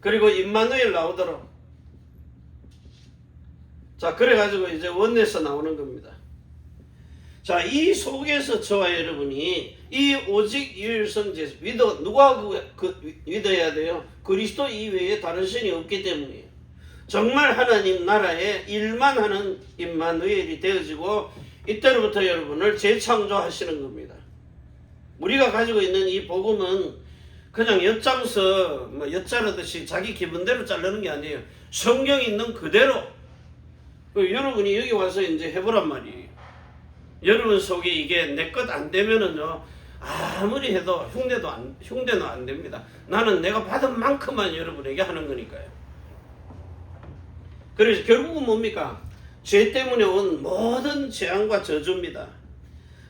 그리고 임마누엘 나오도록 자 그래가지고 이제 원내에서 나오는 겁니다. 자 이 속에서 저와 여러분이 이 오직 유일성 제사 위더 누가 그 위더해야 돼요? 그리스도 이외에 다른 신이 없기 때문이에요. 정말 하나님 나라에 일만 하는 임마누엘이 되어지고 이때로부터 여러분을 재창조하시는 겁니다. 우리가 가지고 있는 이 복음은 그냥 엿장서 엿자르듯이 자기 기분대로 자르는 게 아니에요. 성경에 있는 그대로 여러분이 여기 와서 이제 해보란 말이에요. 여러분 속에 이게 내 것 안 되면은요, 아무리 해도 흉내는 안 됩니다. 나는 내가 받은 만큼만 여러분에게 하는 거니까요. 그래서 결국은 뭡니까? 죄 때문에 온 모든 재앙과 저주입니다.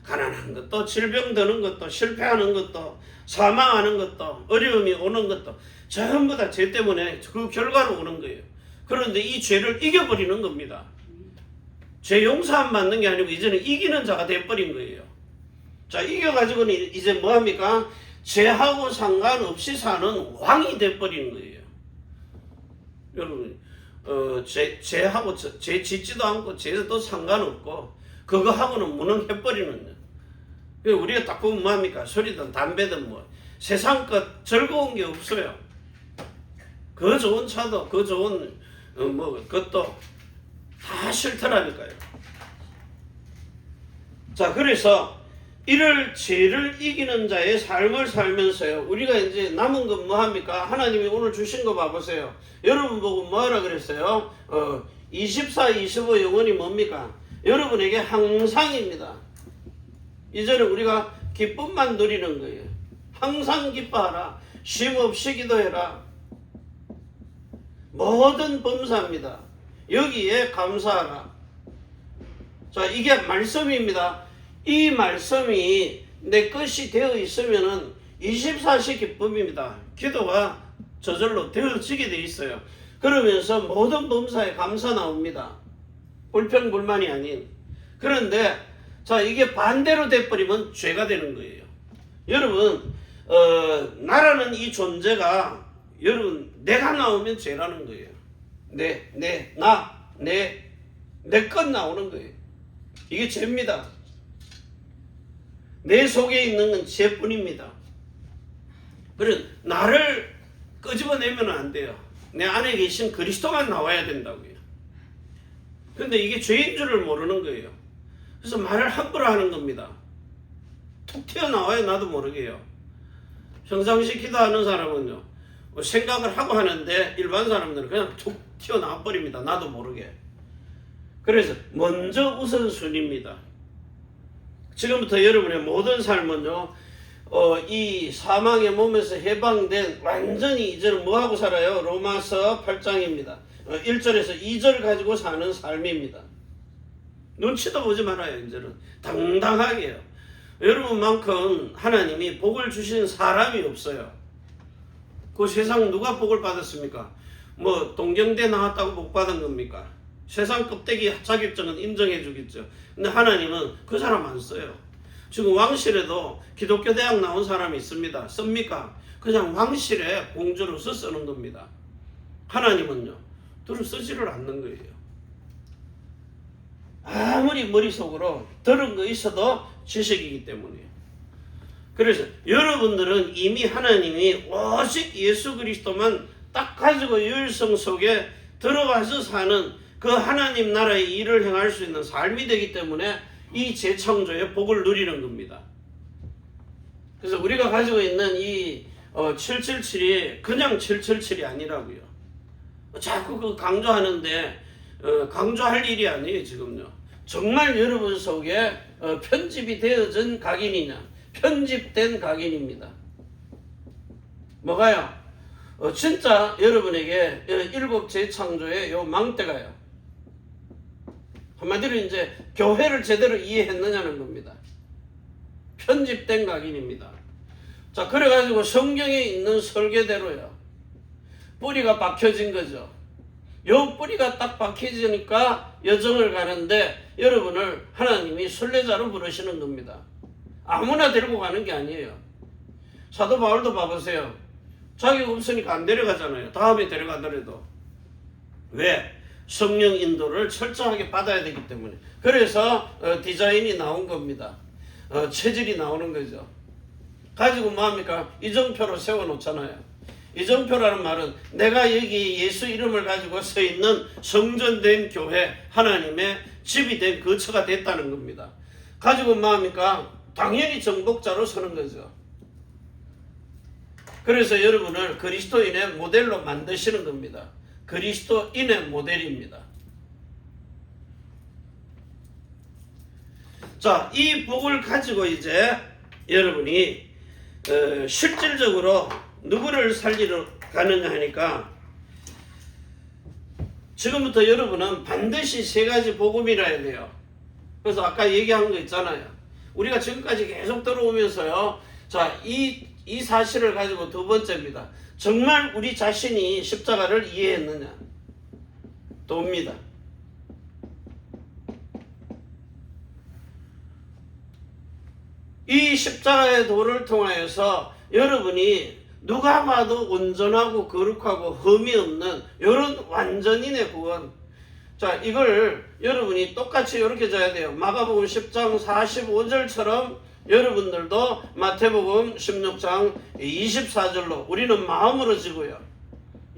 가난한 것도, 질병 드는 것도, 실패하는 것도, 사망하는 것도, 어려움이 오는 것도 전부 다 죄 때문에 그 결과로 오는 거예요. 그런데 이 죄를 이겨버리는 겁니다. 죄 용서 안 받는 게 아니고 이제는 이기는 자가 돼버린 거예요. 자, 이겨가지고는 이제 뭐합니까? 죄하고 상관없이 사는 왕이 돼버리는 거예요. 여러분, 죄하고 죄 짓지도 않고 죄도 상관없고 그거하고는 무능해버리는 거예요. 우리가 딱 보면 뭐합니까? 술이든 담배든 뭐 세상 것 즐거운 게 없어요. 그 좋은 차도 그 좋은 그것도 다 싫더라니까요. 자, 그래서 이를 죄를 이기는 자의 삶을 살면서요, 우리가 이제 남은 건 뭐합니까? 하나님이 오늘 주신 거 봐보세요. 여러분 보고 뭐하라 그랬어요? 24, 25 영혼이 뭡니까? 여러분에게 항상입니다. 이제는 우리가 기쁨만 누리는 거예요. 항상 기뻐하라. 쉼없이 기도해라. 모든 범사입니다. 여기에 감사하라. 자, 이게 말씀입니다. 이 말씀이 내 것이 되어 있으면은 24시 기쁨입니다. 기도가 저절로 되어지게 돼 있어요. 그러면서 모든 범사에 감사 나옵니다. 불평불만이 아닌. 그런데 자, 이게 반대로 돼버리면 죄가 되는 거예요. 여러분, 나라는 이 존재가 여러분 내가 나오면 죄라는 거예요. 내 것 나오는 거예요. 이게 죄입니다. 내 속에 있는 건 죄뿐입니다. 그래 나를 끄집어내면 안 돼요. 내 안에 계신 그리스도만 나와야 된다고요. 그런데 이게 죄인 줄을 모르는 거예요. 그래서 말을 함부로 하는 겁니다. 툭 튀어나와요. 나도 모르게요. 평상시 기도하는 사람은요, 생각을 하고 하는데 일반 사람들은 그냥 툭 튀어나와 버립니다. 나도 모르게. 그래서 먼저 우선순위입니다. 지금부터 여러분의 모든 삶은요, 이 사망의 몸에서 해방된 완전히 이제는 뭐하고 살아요? 로마서 8장입니다. 1절에서 2절 가지고 사는 삶입니다. 눈치도 보지 말아요. 이제는 당당하게요. 여러분만큼 하나님이 복을 주신 사람이 없어요. 그 세상 누가 복을 받았습니까? 뭐 동경대 나왔다고 복 받은 겁니까? 세상 껍데기 자격증은 인정해 주겠죠. 근데 하나님은 그 사람 안 써요. 지금 왕실에도 기독교 대학 나온 사람이 있습니다. 씁니까? 그냥 왕실에 공주로서 쓰는 겁니다. 하나님은요, 들어 쓰지를 않는 거예요. 아무리 머릿속으로 들은 거 있어도 지식이기 때문이에요. 그래서 여러분들은 이미 하나님이 오직 예수 그리스도만 딱 가지고 유일성 속에 들어가서 사는 그 하나님 나라의 일을 행할 수 있는 삶이 되기 때문에 이 재창조의 복을 누리는 겁니다. 그래서 우리가 가지고 있는 이 777이 그냥 777이 아니라고요. 자꾸 그 강조하는데 강조할 일이 아니에요. 지금요. 정말 여러분 속에 편집이 되어진 각인이냐, 편집된 각인입니다. 뭐가요? 진짜 여러분에게 일곱 재창조의 요 망대가요, 한마디로 이제 교회를 제대로 이해했느냐는 겁니다. 편집된 각인입니다. 자, 그래가지고 성경에 있는 설계대로요, 뿌리가 박혀진 거죠. 요 뿌리가 딱 박혀지니까 여정을 가는데 여러분을 하나님이 순례자로 부르시는 겁니다. 아무나 데리고 가는 게 아니에요. 사도 바울도 봐보세요. 자격 없으니까 안 데려가잖아요. 다음에 데려가더라도. 왜? 성령 인도를 철저하게 받아야 되기 때문에. 그래서 디자인이 나온 겁니다. 체질이 나오는 거죠. 가지고 뭐합니까? 이정표로 세워놓잖아요. 이정표라는 말은 내가 여기 예수 이름을 가지고 서 있는 성전된 교회, 하나님의 집이 된 거처가 됐다는 겁니다. 가지고 뭐합니까? 당연히 정복자로 서는 거죠. 그래서 여러분을 그리스도인의 모델로 만드시는 겁니다. 그리스도인의 모델입니다. 자, 이 복을 가지고 이제 여러분이 실질적으로 누구를 살리러 가느냐 하니까 지금부터 여러분은 반드시 세 가지 복음이라 해야 돼요. 그래서 아까 얘기한 거 있잖아요. 우리가 지금까지 계속 들어오면서요. 자, 이 사실을 가지고 두 번째입니다. 정말 우리 자신이 십자가를 이해했느냐. 도입니다. 이 십자가의 도를 통하여서 여러분이 누가 봐도 온전하고 거룩하고 흠이 없는 이런 완전인의 구원. 자, 이걸 여러분이 똑같이 이렇게 져야 돼요. 마가복음 10장 45절처럼 여러분들도 마태복음 16장 24절로 우리는 마음으로 지고요.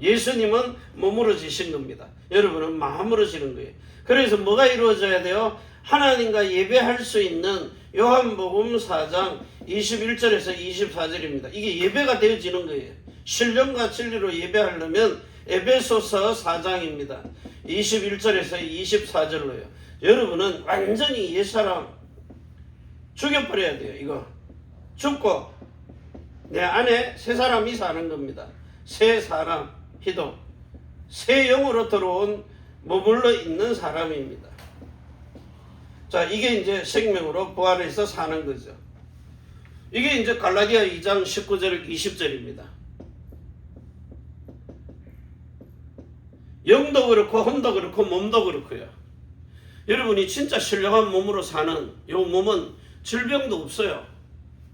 예수님은 몸으로 지신 겁니다. 여러분은 마음으로 지는 거예요. 그래서 뭐가 이루어져야 돼요? 하나님과 예배할 수 있는 요한복음 4장 21절에서 24절입니다. 이게 예배가 되어지는 거예요. 신령과 진리로 예배하려면 에베소서 4장입니다. 21절에서 24절로요. 여러분은 완전히 옛사람 죽여버려야 돼요. 이거 죽고 내 안에 새 사람이 사는 겁니다. 새 사람, 희도 새 영으로 들어온 머물러 있는 사람입니다. 자, 이게 이제 생명으로 부활해서 사는 거죠. 이게 이제 갈라디아 2장 19절 20절입니다. 영도 그렇고 혼도 그렇고 몸도 그렇고요. 여러분이 진짜 신령한 몸으로 사는 이 몸은 질병도 없어요.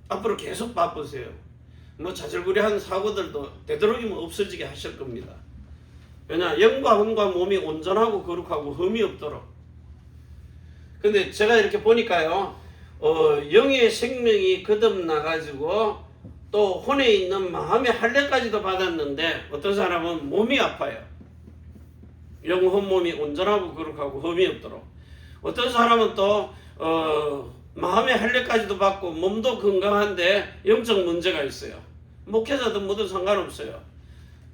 앞으로 계속 바쁘세요. 뭐 자질구레한 사고들도 되도록이면 없어지게 하실 겁니다. 왜냐, 영과 혼과 몸이 온전하고 거룩하고 흠이 없도록. 근데 제가 이렇게 보니까요, 영의 생명이 거듭나가지고 또 혼에 있는 마음의 할례까지도 받았는데 어떤 사람은 몸이 아파요. 영, 혼, 몸이 온전하고 거룩하고 흠이 없도록. 어떤 사람은 또 마음의 할례까지도 받고 몸도 건강한데 영적 문제가 있어요. 목회자든 뭐든 상관없어요.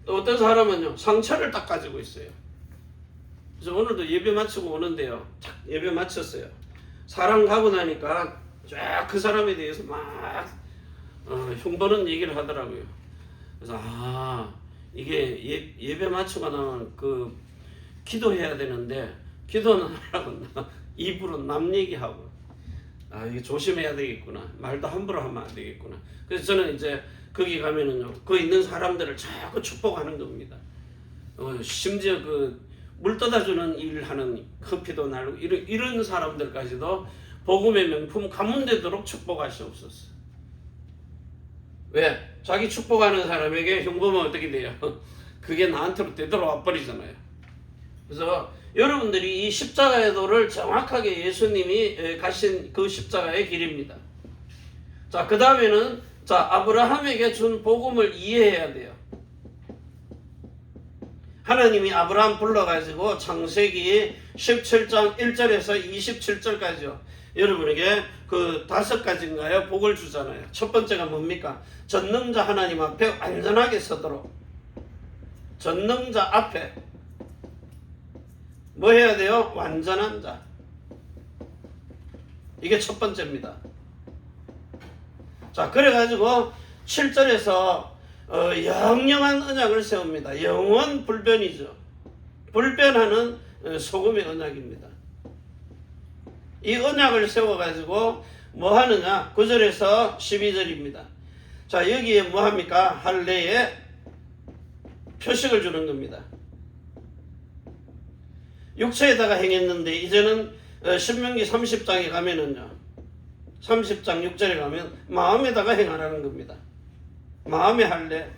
또 어떤 사람은요, 상처를 딱 가지고 있어요. 그래서 오늘도 예배 마치고 오는데요. 딱 예배 마쳤어요. 사람 가고 나니까 쫙 그 사람에 대해서 막 흉보는 얘기를 하더라고요. 그래서 이게 예배 마치고 나면 그 기도해야 되는데 기도는 하라고 입으로 남 얘기하고 이게 조심해야 되겠구나. 말도 함부로 하면 안 되겠구나. 그래서 저는 이제 거기 가면은요, 그 있는 사람들을 자꾸 축복하는 겁니다. 심지어 그 물 떠다주는 일을 하는 커피도 날고 이런 사람들까지도 복음의 명품 가문 되도록 축복하시옵소서. 왜? 자기 축복하는 사람에게 흉보면 어떻게 돼요? 그게 나한테로 되돌아와 버리잖아요. 그래서 여러분들이 이 십자가의 도를 정확하게 예수님이 가신 그 십자가의 길입니다. 자, 그 다음에는 아브라함에게 준 복음을 이해해야 돼요. 하나님이 아브라함 불러가지고 창세기 17장 1절에서 27절까지요. 여러분에게 그 5가지인가요? 복을 주잖아요. 첫 번째가 뭡니까? 전능자 하나님 앞에 완전하게 서도록. 전능자 앞에 뭐 해야 돼요? 완전한 자. 이게 첫 번째입니다. 자, 그래가지고 7절에서 영영한 언약을 세웁니다. 영원 불변이죠. 불변하는 소금의 언약입니다. 이 언약을 세워가지고 뭐 하느냐? 9절에서 12절입니다. 자, 여기에 뭐 합니까? 할례에 표식을 주는 겁니다. 육체에다가 행했는데 이제는 신명기 30장에 가면은요, 30장 6절에 가면 마음에다가 행하라는 겁니다. 마음의 할례.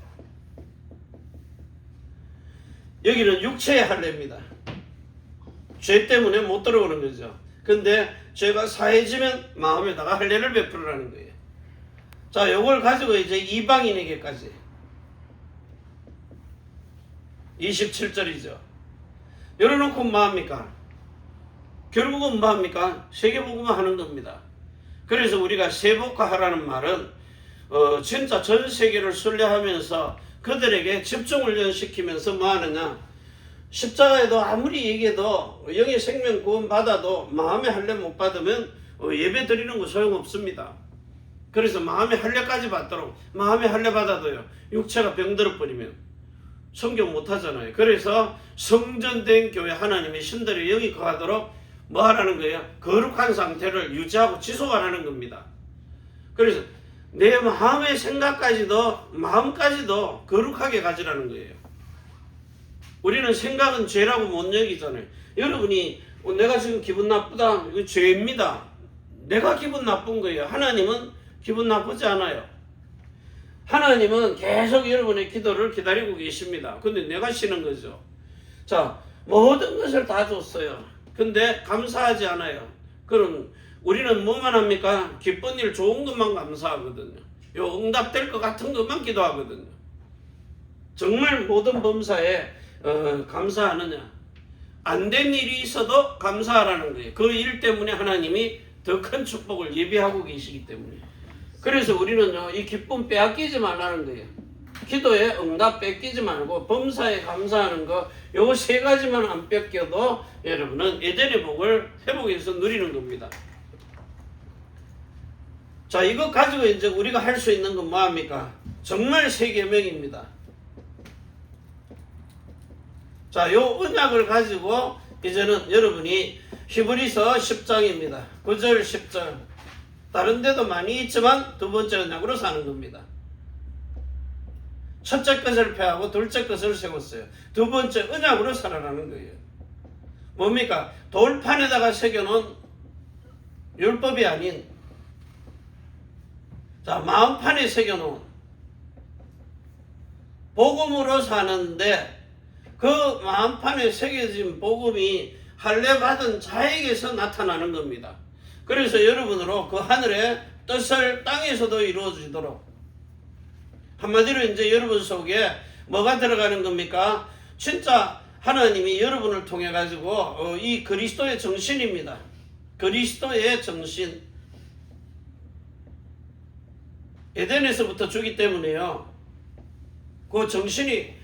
여기는 육체의 할례입니다. 죄 때문에 못 들어오는 거죠. 근데 죄가 사해지면 마음에다가 할례를 베풀으라는 거예요. 자, 요걸 가지고 이제 이방인에게까지 27절이죠. 열어놓고 뭐 합니까? 결국은 뭐 합니까? 세계복음화 하는 겁니다. 그래서 우리가 세복화하라는 말은 진짜 전 세계를 순례하면서 그들에게 집중훈련시키면서 뭐 하느냐? 십자가에도 아무리 얘기해도 영의 생명 구원 받아도 마음의 할례 못 받으면 예배 드리는 거 소용없습니다. 그래서 마음의 할례까지 받도록, 마음의 할례 받아도요 육체가 병들어 버리면 성경 못 하잖아요. 그래서 성전된 교회, 하나님의 신들의 영이 거하도록 뭐 하라는 거예요? 거룩한 상태를 유지하고 지속하라는 겁니다. 그래서 내 마음의 생각까지도, 마음까지도 거룩하게 가지라는 거예요. 우리는 생각은 죄라고 못 여기잖아요. 여러분이 내가 지금 기분 나쁘다, 이거 죄입니다. 내가 기분 나쁜 거예요. 하나님은 기분 나쁘지 않아요. 하나님은 계속 여러분의 기도를 기다리고 계십니다. 근데 내가 쉬는 거죠. 자, 모든 것을 다 줬어요. 근데 감사하지 않아요. 그럼 우리는 뭐만 합니까? 기쁜 일, 좋은 것만 감사하거든요. 요 응답될 것 같은 것만 기도하거든요. 정말 모든 범사에 감사하느냐? 안 된 일이 있어도 감사하라는 거예요. 그 일 때문에 하나님이 더 큰 축복을 예비하고 계시기 때문에. 그래서 우리는요, 이 기쁨 빼앗기지 말라는 거예요. 기도에 응답 뺏기지 말고 범사에 감사하는 거, 요 세 가지만 안 뺏겨도 여러분은 에덴의 복을 회복해서 누리는 겁니다. 자, 이거 가지고 이제 우리가 할 수 있는 건 뭐합니까? 정말 세 계명입니다. 자, 요 언약을 가지고 이제는 여러분이 히브리서 10장입니다. 9절 10절. 다른 데도 많이 있지만 두 번째 언약으로 사는 겁니다. 첫째 것을 폐하고 둘째 것을 세웠어요. 두 번째 언약으로 살아가는 거예요. 뭡니까? 돌판에다가 새겨놓은 율법이 아닌, 자, 마음판에 새겨놓은 복음으로 사는데, 그 마음판에 새겨진 복음이 할례받은 자에게서 나타나는 겁니다. 그래서 여러분으로 그 하늘의 뜻을 땅에서도 이루어지도록, 한마디로 이제 여러분 속에 뭐가 들어가는 겁니까? 진짜 하나님이 여러분을 통해 가지고 이 그리스도의 정신입니다. 그리스도의 정신. 에덴에서부터 주기 때문에요. 그 정신이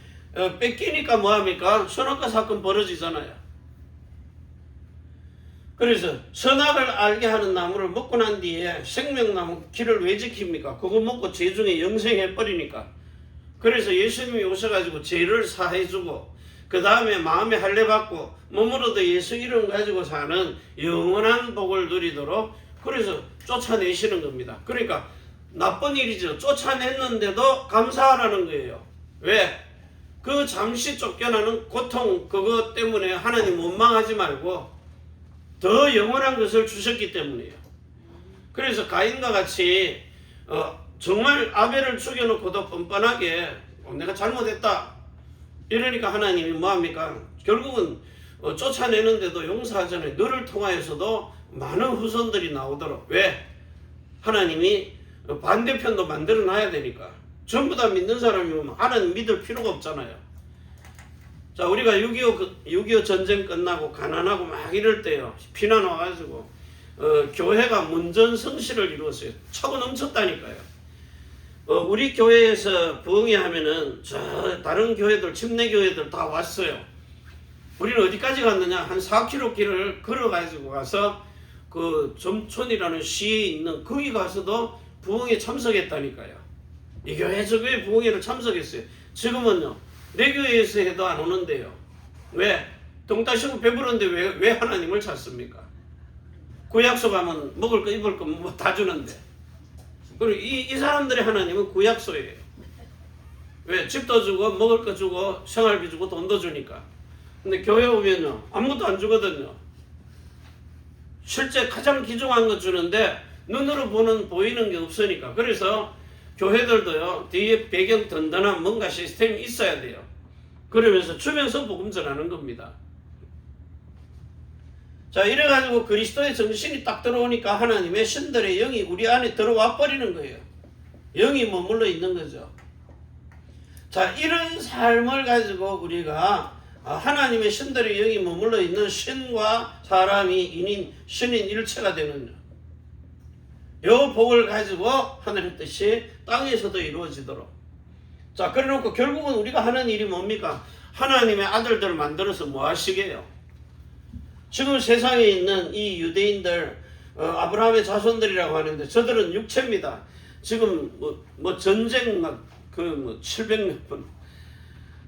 뺏기니까 뭐합니까? 선악과 사건 벌어지잖아요. 그래서 선악을 알게 하는 나무를 먹고 난 뒤에 생명나무 길을 왜 지킵니까? 그거 먹고 죄 중에 영생해 버리니까. 그래서 예수님이 오셔가지고 죄를 사해주고 그 다음에 마음에 할례받고 몸으로도 예수 이름 가지고 사는 영원한 복을 누리도록 그래서 쫓아내시는 겁니다. 그러니까 나쁜 일이죠. 쫓아냈는데도 감사하라는 거예요. 왜? 그 잠시 쫓겨나는 고통 그것 때문에 하나님 원망하지 말고 더 영원한 것을 주셨기 때문이에요. 그래서 가인과 같이 정말 아벨을 죽여놓고도 뻔뻔하게 내가 잘못했다 이러니까 하나님이 뭐합니까? 결국은 쫓아내는데도 용서하잖아요. 너를 통하여서도 많은 후손들이 나오도록. 왜? 하나님이 반대편도 만들어 놔야 되니까. 전부 다 믿는 사람이면 하나님 믿을 필요가 없잖아요. 자, 우리가 6.25 전쟁 끝나고 가난하고 막 이럴 때요. 피난 와가지고 교회가 문전성시를 이루었어요. 차고 넘쳤다니까요. 우리 교회에서 부흥회 하면은 저 다른 교회들, 침례 교회들 다 왔어요. 우리는 어디까지 갔느냐? 한 4km 길을 걸어가지고 가서 그 점촌이라는 시에 있는 거기 가서도 부흥회 참석했다니까요. 이 교회 저 교회 부흥회를 참석했어요. 지금은요. 내 교회에서 해도 안 오는데요. 왜? 동 따시고 배부른데 왜 하나님을 찾습니까? 구약소 가면 먹을 거 입을 거 뭐 다 주는데. 그리고 이 사람들의 하나님은 구약소예요. 왜? 집도 주고 먹을 거 주고 생활비 주고 돈도 주니까. 근데 교회 오면요 아무것도 안 주거든요. 실제 가장 귀중한 거 주는데 눈으로 보이는 게 없으니까. 그래서 교회들도요 뒤에 배경 든든한 뭔가 시스템이 있어야 돼요. 그러면서 주면서 복음 전하는 겁니다. 자, 이래가지고 그리스도의 정신이 딱 들어오니까 하나님의 신들의 영이 우리 안에 들어와 버리는 거예요. 영이 머물러 있는 거죠. 자, 이런 삶을 가지고 우리가 하나님의 신들의 영이 머물러 있는 신과 사람이 신인 일체가 되는 요 복을 가지고 하늘의 뜻이 땅에서도 이루어지도록. 자, 그래 놓고 결국은 우리가 하는 일이 뭡니까? 하나님의 아들들을 만들어서 뭐 하시게요? 지금 세상에 있는 이 유대인들 아브라함의 자손들이라고 하는데 저들은 육체입니다. 지금 뭐 전쟁 막 700몇 번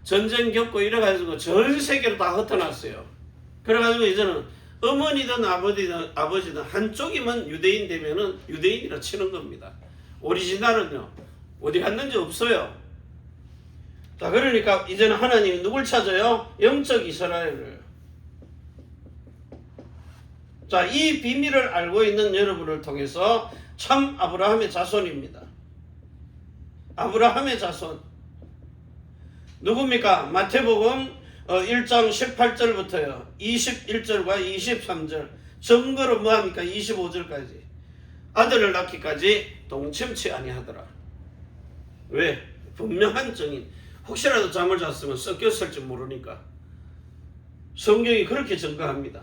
전쟁 겪고 이래가지고 전 세계로 다 흩어났어요. 그래가지고 이제는 어머니든 아버지든 한쪽이면 유대인 되면은 유대인이라 치는 겁니다. 오리지널은요 어디 갔는지 없어요. 자, 그러니까 이제는 하나님이 누굴 찾아요? 영적 이스라엘을. 자, 이 비밀을 알고 있는 여러분을 통해서 참 아브라함의 자손입니다. 아브라함의 자손 누굽니까? 마태복음 1장 18절부터요 21절과 23절 증거로 뭐합니까? 25절까지 아들을 낳기까지 동침치 아니하더라. 왜? 분명한 증인. 혹시라도 잠을 잤으면 섞였을지 모르니까 성경이 그렇게 증거합니다.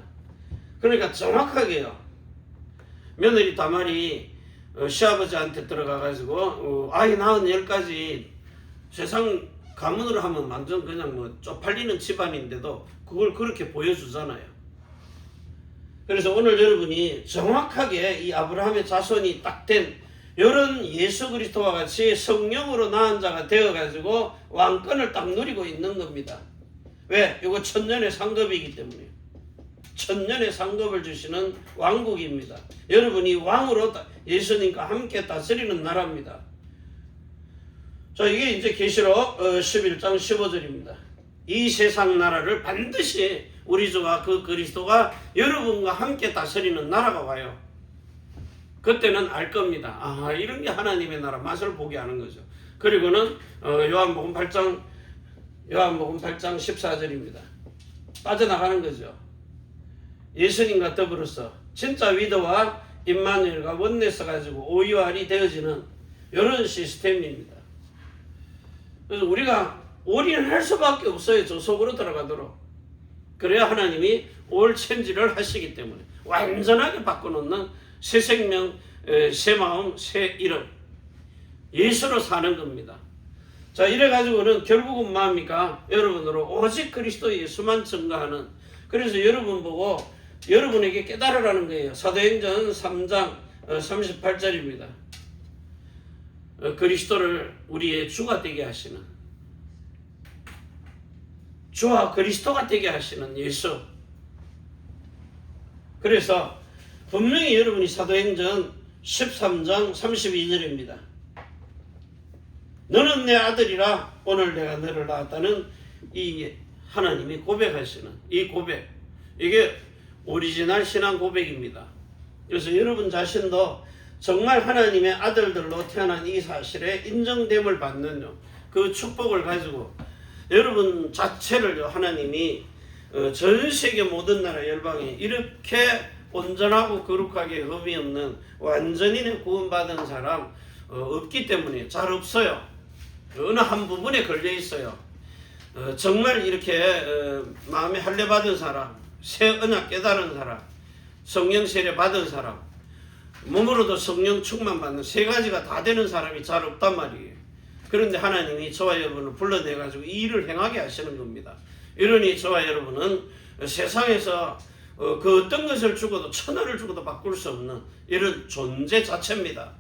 그러니까 정확하게요. 며느리 다말이 시아버지한테 들어가가지고 아이 낳은 10가지 세상 가문으로 하면 완전 그냥 뭐 쪽팔리는 집안인데도 그걸 그렇게 보여주잖아요. 그래서 오늘 여러분이 정확하게 이 아브라함의 자손이 딱 된 이런 예수 그리스도와 같이 성령으로 낳은 자가 되어가지고 왕권을 딱 누리고 있는 겁니다. 왜? 이거 천년의 상급이기 때문에. 천년의 상급을 주시는 왕국입니다. 여러분이 왕으로 예수님과 함께 다스리는 나라입니다. 자, 이게 이제 계시록 11장 15절입니다. 이 세상 나라를 반드시 우리 주와 그 그리스도가 여러분과 함께 다스리는 나라가 와요. 그때는 알 겁니다. 아, 이런 게 하나님의 나라 맛을 보게 하는 거죠. 그리고는 요한복음 8장 14절입니다. 빠져나가는 거죠. 예수님과 더불어서 진짜 위도와 임마누엘과 원내서 가지고 오이와리 되어지는 이런 시스템입니다. 그래서 우리가 올인할 수밖에 없어요. 저 속으로 들어가도록. 그래야 하나님이 올 체인지를 하시기 때문에 완전하게 바꿔놓는 새 생명, 새 마음, 새 이름 예수로 사는 겁니다. 자, 이래가지고는 결국은 뭐합니까? 여러분으로 오직 그리스도 예수만 증거하는. 그래서 여러분 보고 여러분에게 깨달으라는 거예요. 사도행전 3장 38절입니다. 그리스도를 우리의 주가 되게 하시는, 주와 그리스도가 되게 하시는 예수. 그래서 분명히 여러분이 사도행전 13장 32절입니다. 너는 내 아들이라 오늘 내가 너를 낳았다는 이 하나님이 고백하시는 이 고백, 이게 오리지널 신앙 고백입니다. 그래서 여러분 자신도 정말 하나님의 아들들로 태어난 이 사실에 인정됨을 받는 그 축복을 가지고 여러분 자체를 하나님이 전 세계 모든 나라 열방에 이렇게 온전하고 거룩하게 흠이 없는 완전히 구원받은 사람 없기 때문에 잘 없어요. 어느 한 부분에 걸려 있어요. 정말 이렇게 마음에 할례 받은 사람, 새 언약 깨달은 사람, 성령 세례 받은 사람, 몸으로도 성령 충만 받는 세 가지가 다 되는 사람이 잘 없단 말이에요. 그런데 하나님이 저와 여러분을 불러내가지고 이 일을 행하게 하시는 겁니다. 이러니 저와 여러분은 세상에서 그 어떤 것을 주고도 천하를 주고도 바꿀 수 없는 이런 존재 자체입니다.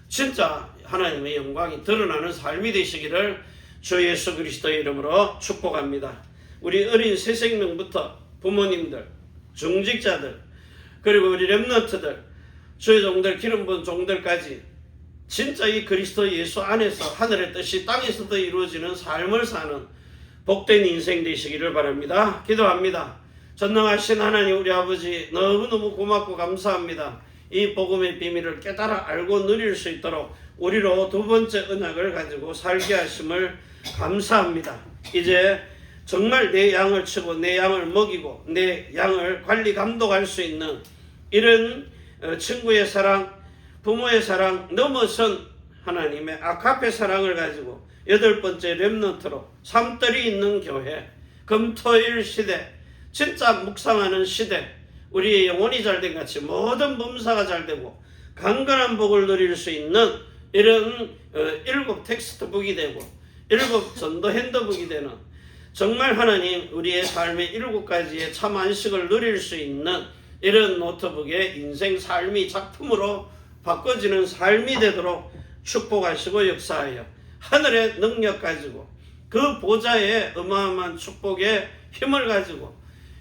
진짜 하나님의 영광이 드러나는 삶이 되시기를 주 예수 그리스도의 이름으로 축복합니다. 우리 어린 새 생명부터 부모님들, 중직자들, 그리고 우리 렘넌트들, 주의 종들, 기름 부은 종들까지 진짜 이 그리스도 예수 안에서 하늘의 뜻이 땅에서도 이루어지는 삶을 사는 복된 인생 되시기를 바랍니다. 기도합니다. 전능하신 하나님 우리 아버지 너무너무 고맙고 감사합니다. 이 복음의 비밀을 깨달아 알고 누릴 수 있도록 우리로 두 번째 언약을 가지고 살게 하심을 감사합니다. 이제 정말 내 양을 치고 내 양을 먹이고 내 양을 관리 감독할 수 있는 이런 친구의 사랑, 부모의 사랑 넘어선 하나님의 아카페 사랑을 가지고 8번째 렘넌트로 삶들이 있는 교회, 금토일 시대, 진짜 묵상하는 시대, 우리의 영혼이 잘된 같이 모든 범사가 잘되고 강건한 복을 누릴 수 있는 이런 7 텍스트북이 되고 7 전도 핸드북이 되는 정말 하나님 우리의 삶의 7가지의 참 안식을 누릴 수 있는 이런 노트북의 인생 삶이 작품으로 바꿔지는 삶이 되도록 축복하시고 역사하여 하늘의 능력 가지고 그 보좌의 어마어마한 축복의 힘을 가지고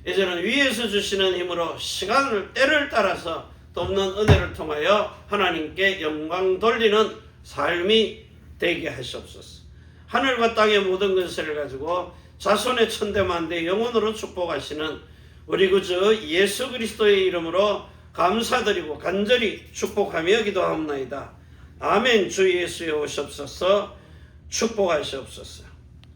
이제는 위에서 주시는 힘으로 시간을 때를 따라서 돕는 은혜를 통하여 하나님께 영광 돌리는 삶이 되게 하시옵소서. 하늘과 땅의 모든 것을 가지고 자손의 천대만대 영원으로 축복하시는 우리 구주 예수 그리스도의 이름으로 감사드리고 간절히 축복하며 기도하옵나이다. 아멘. 주 예수여 오시옵소서. 축복하시옵소서.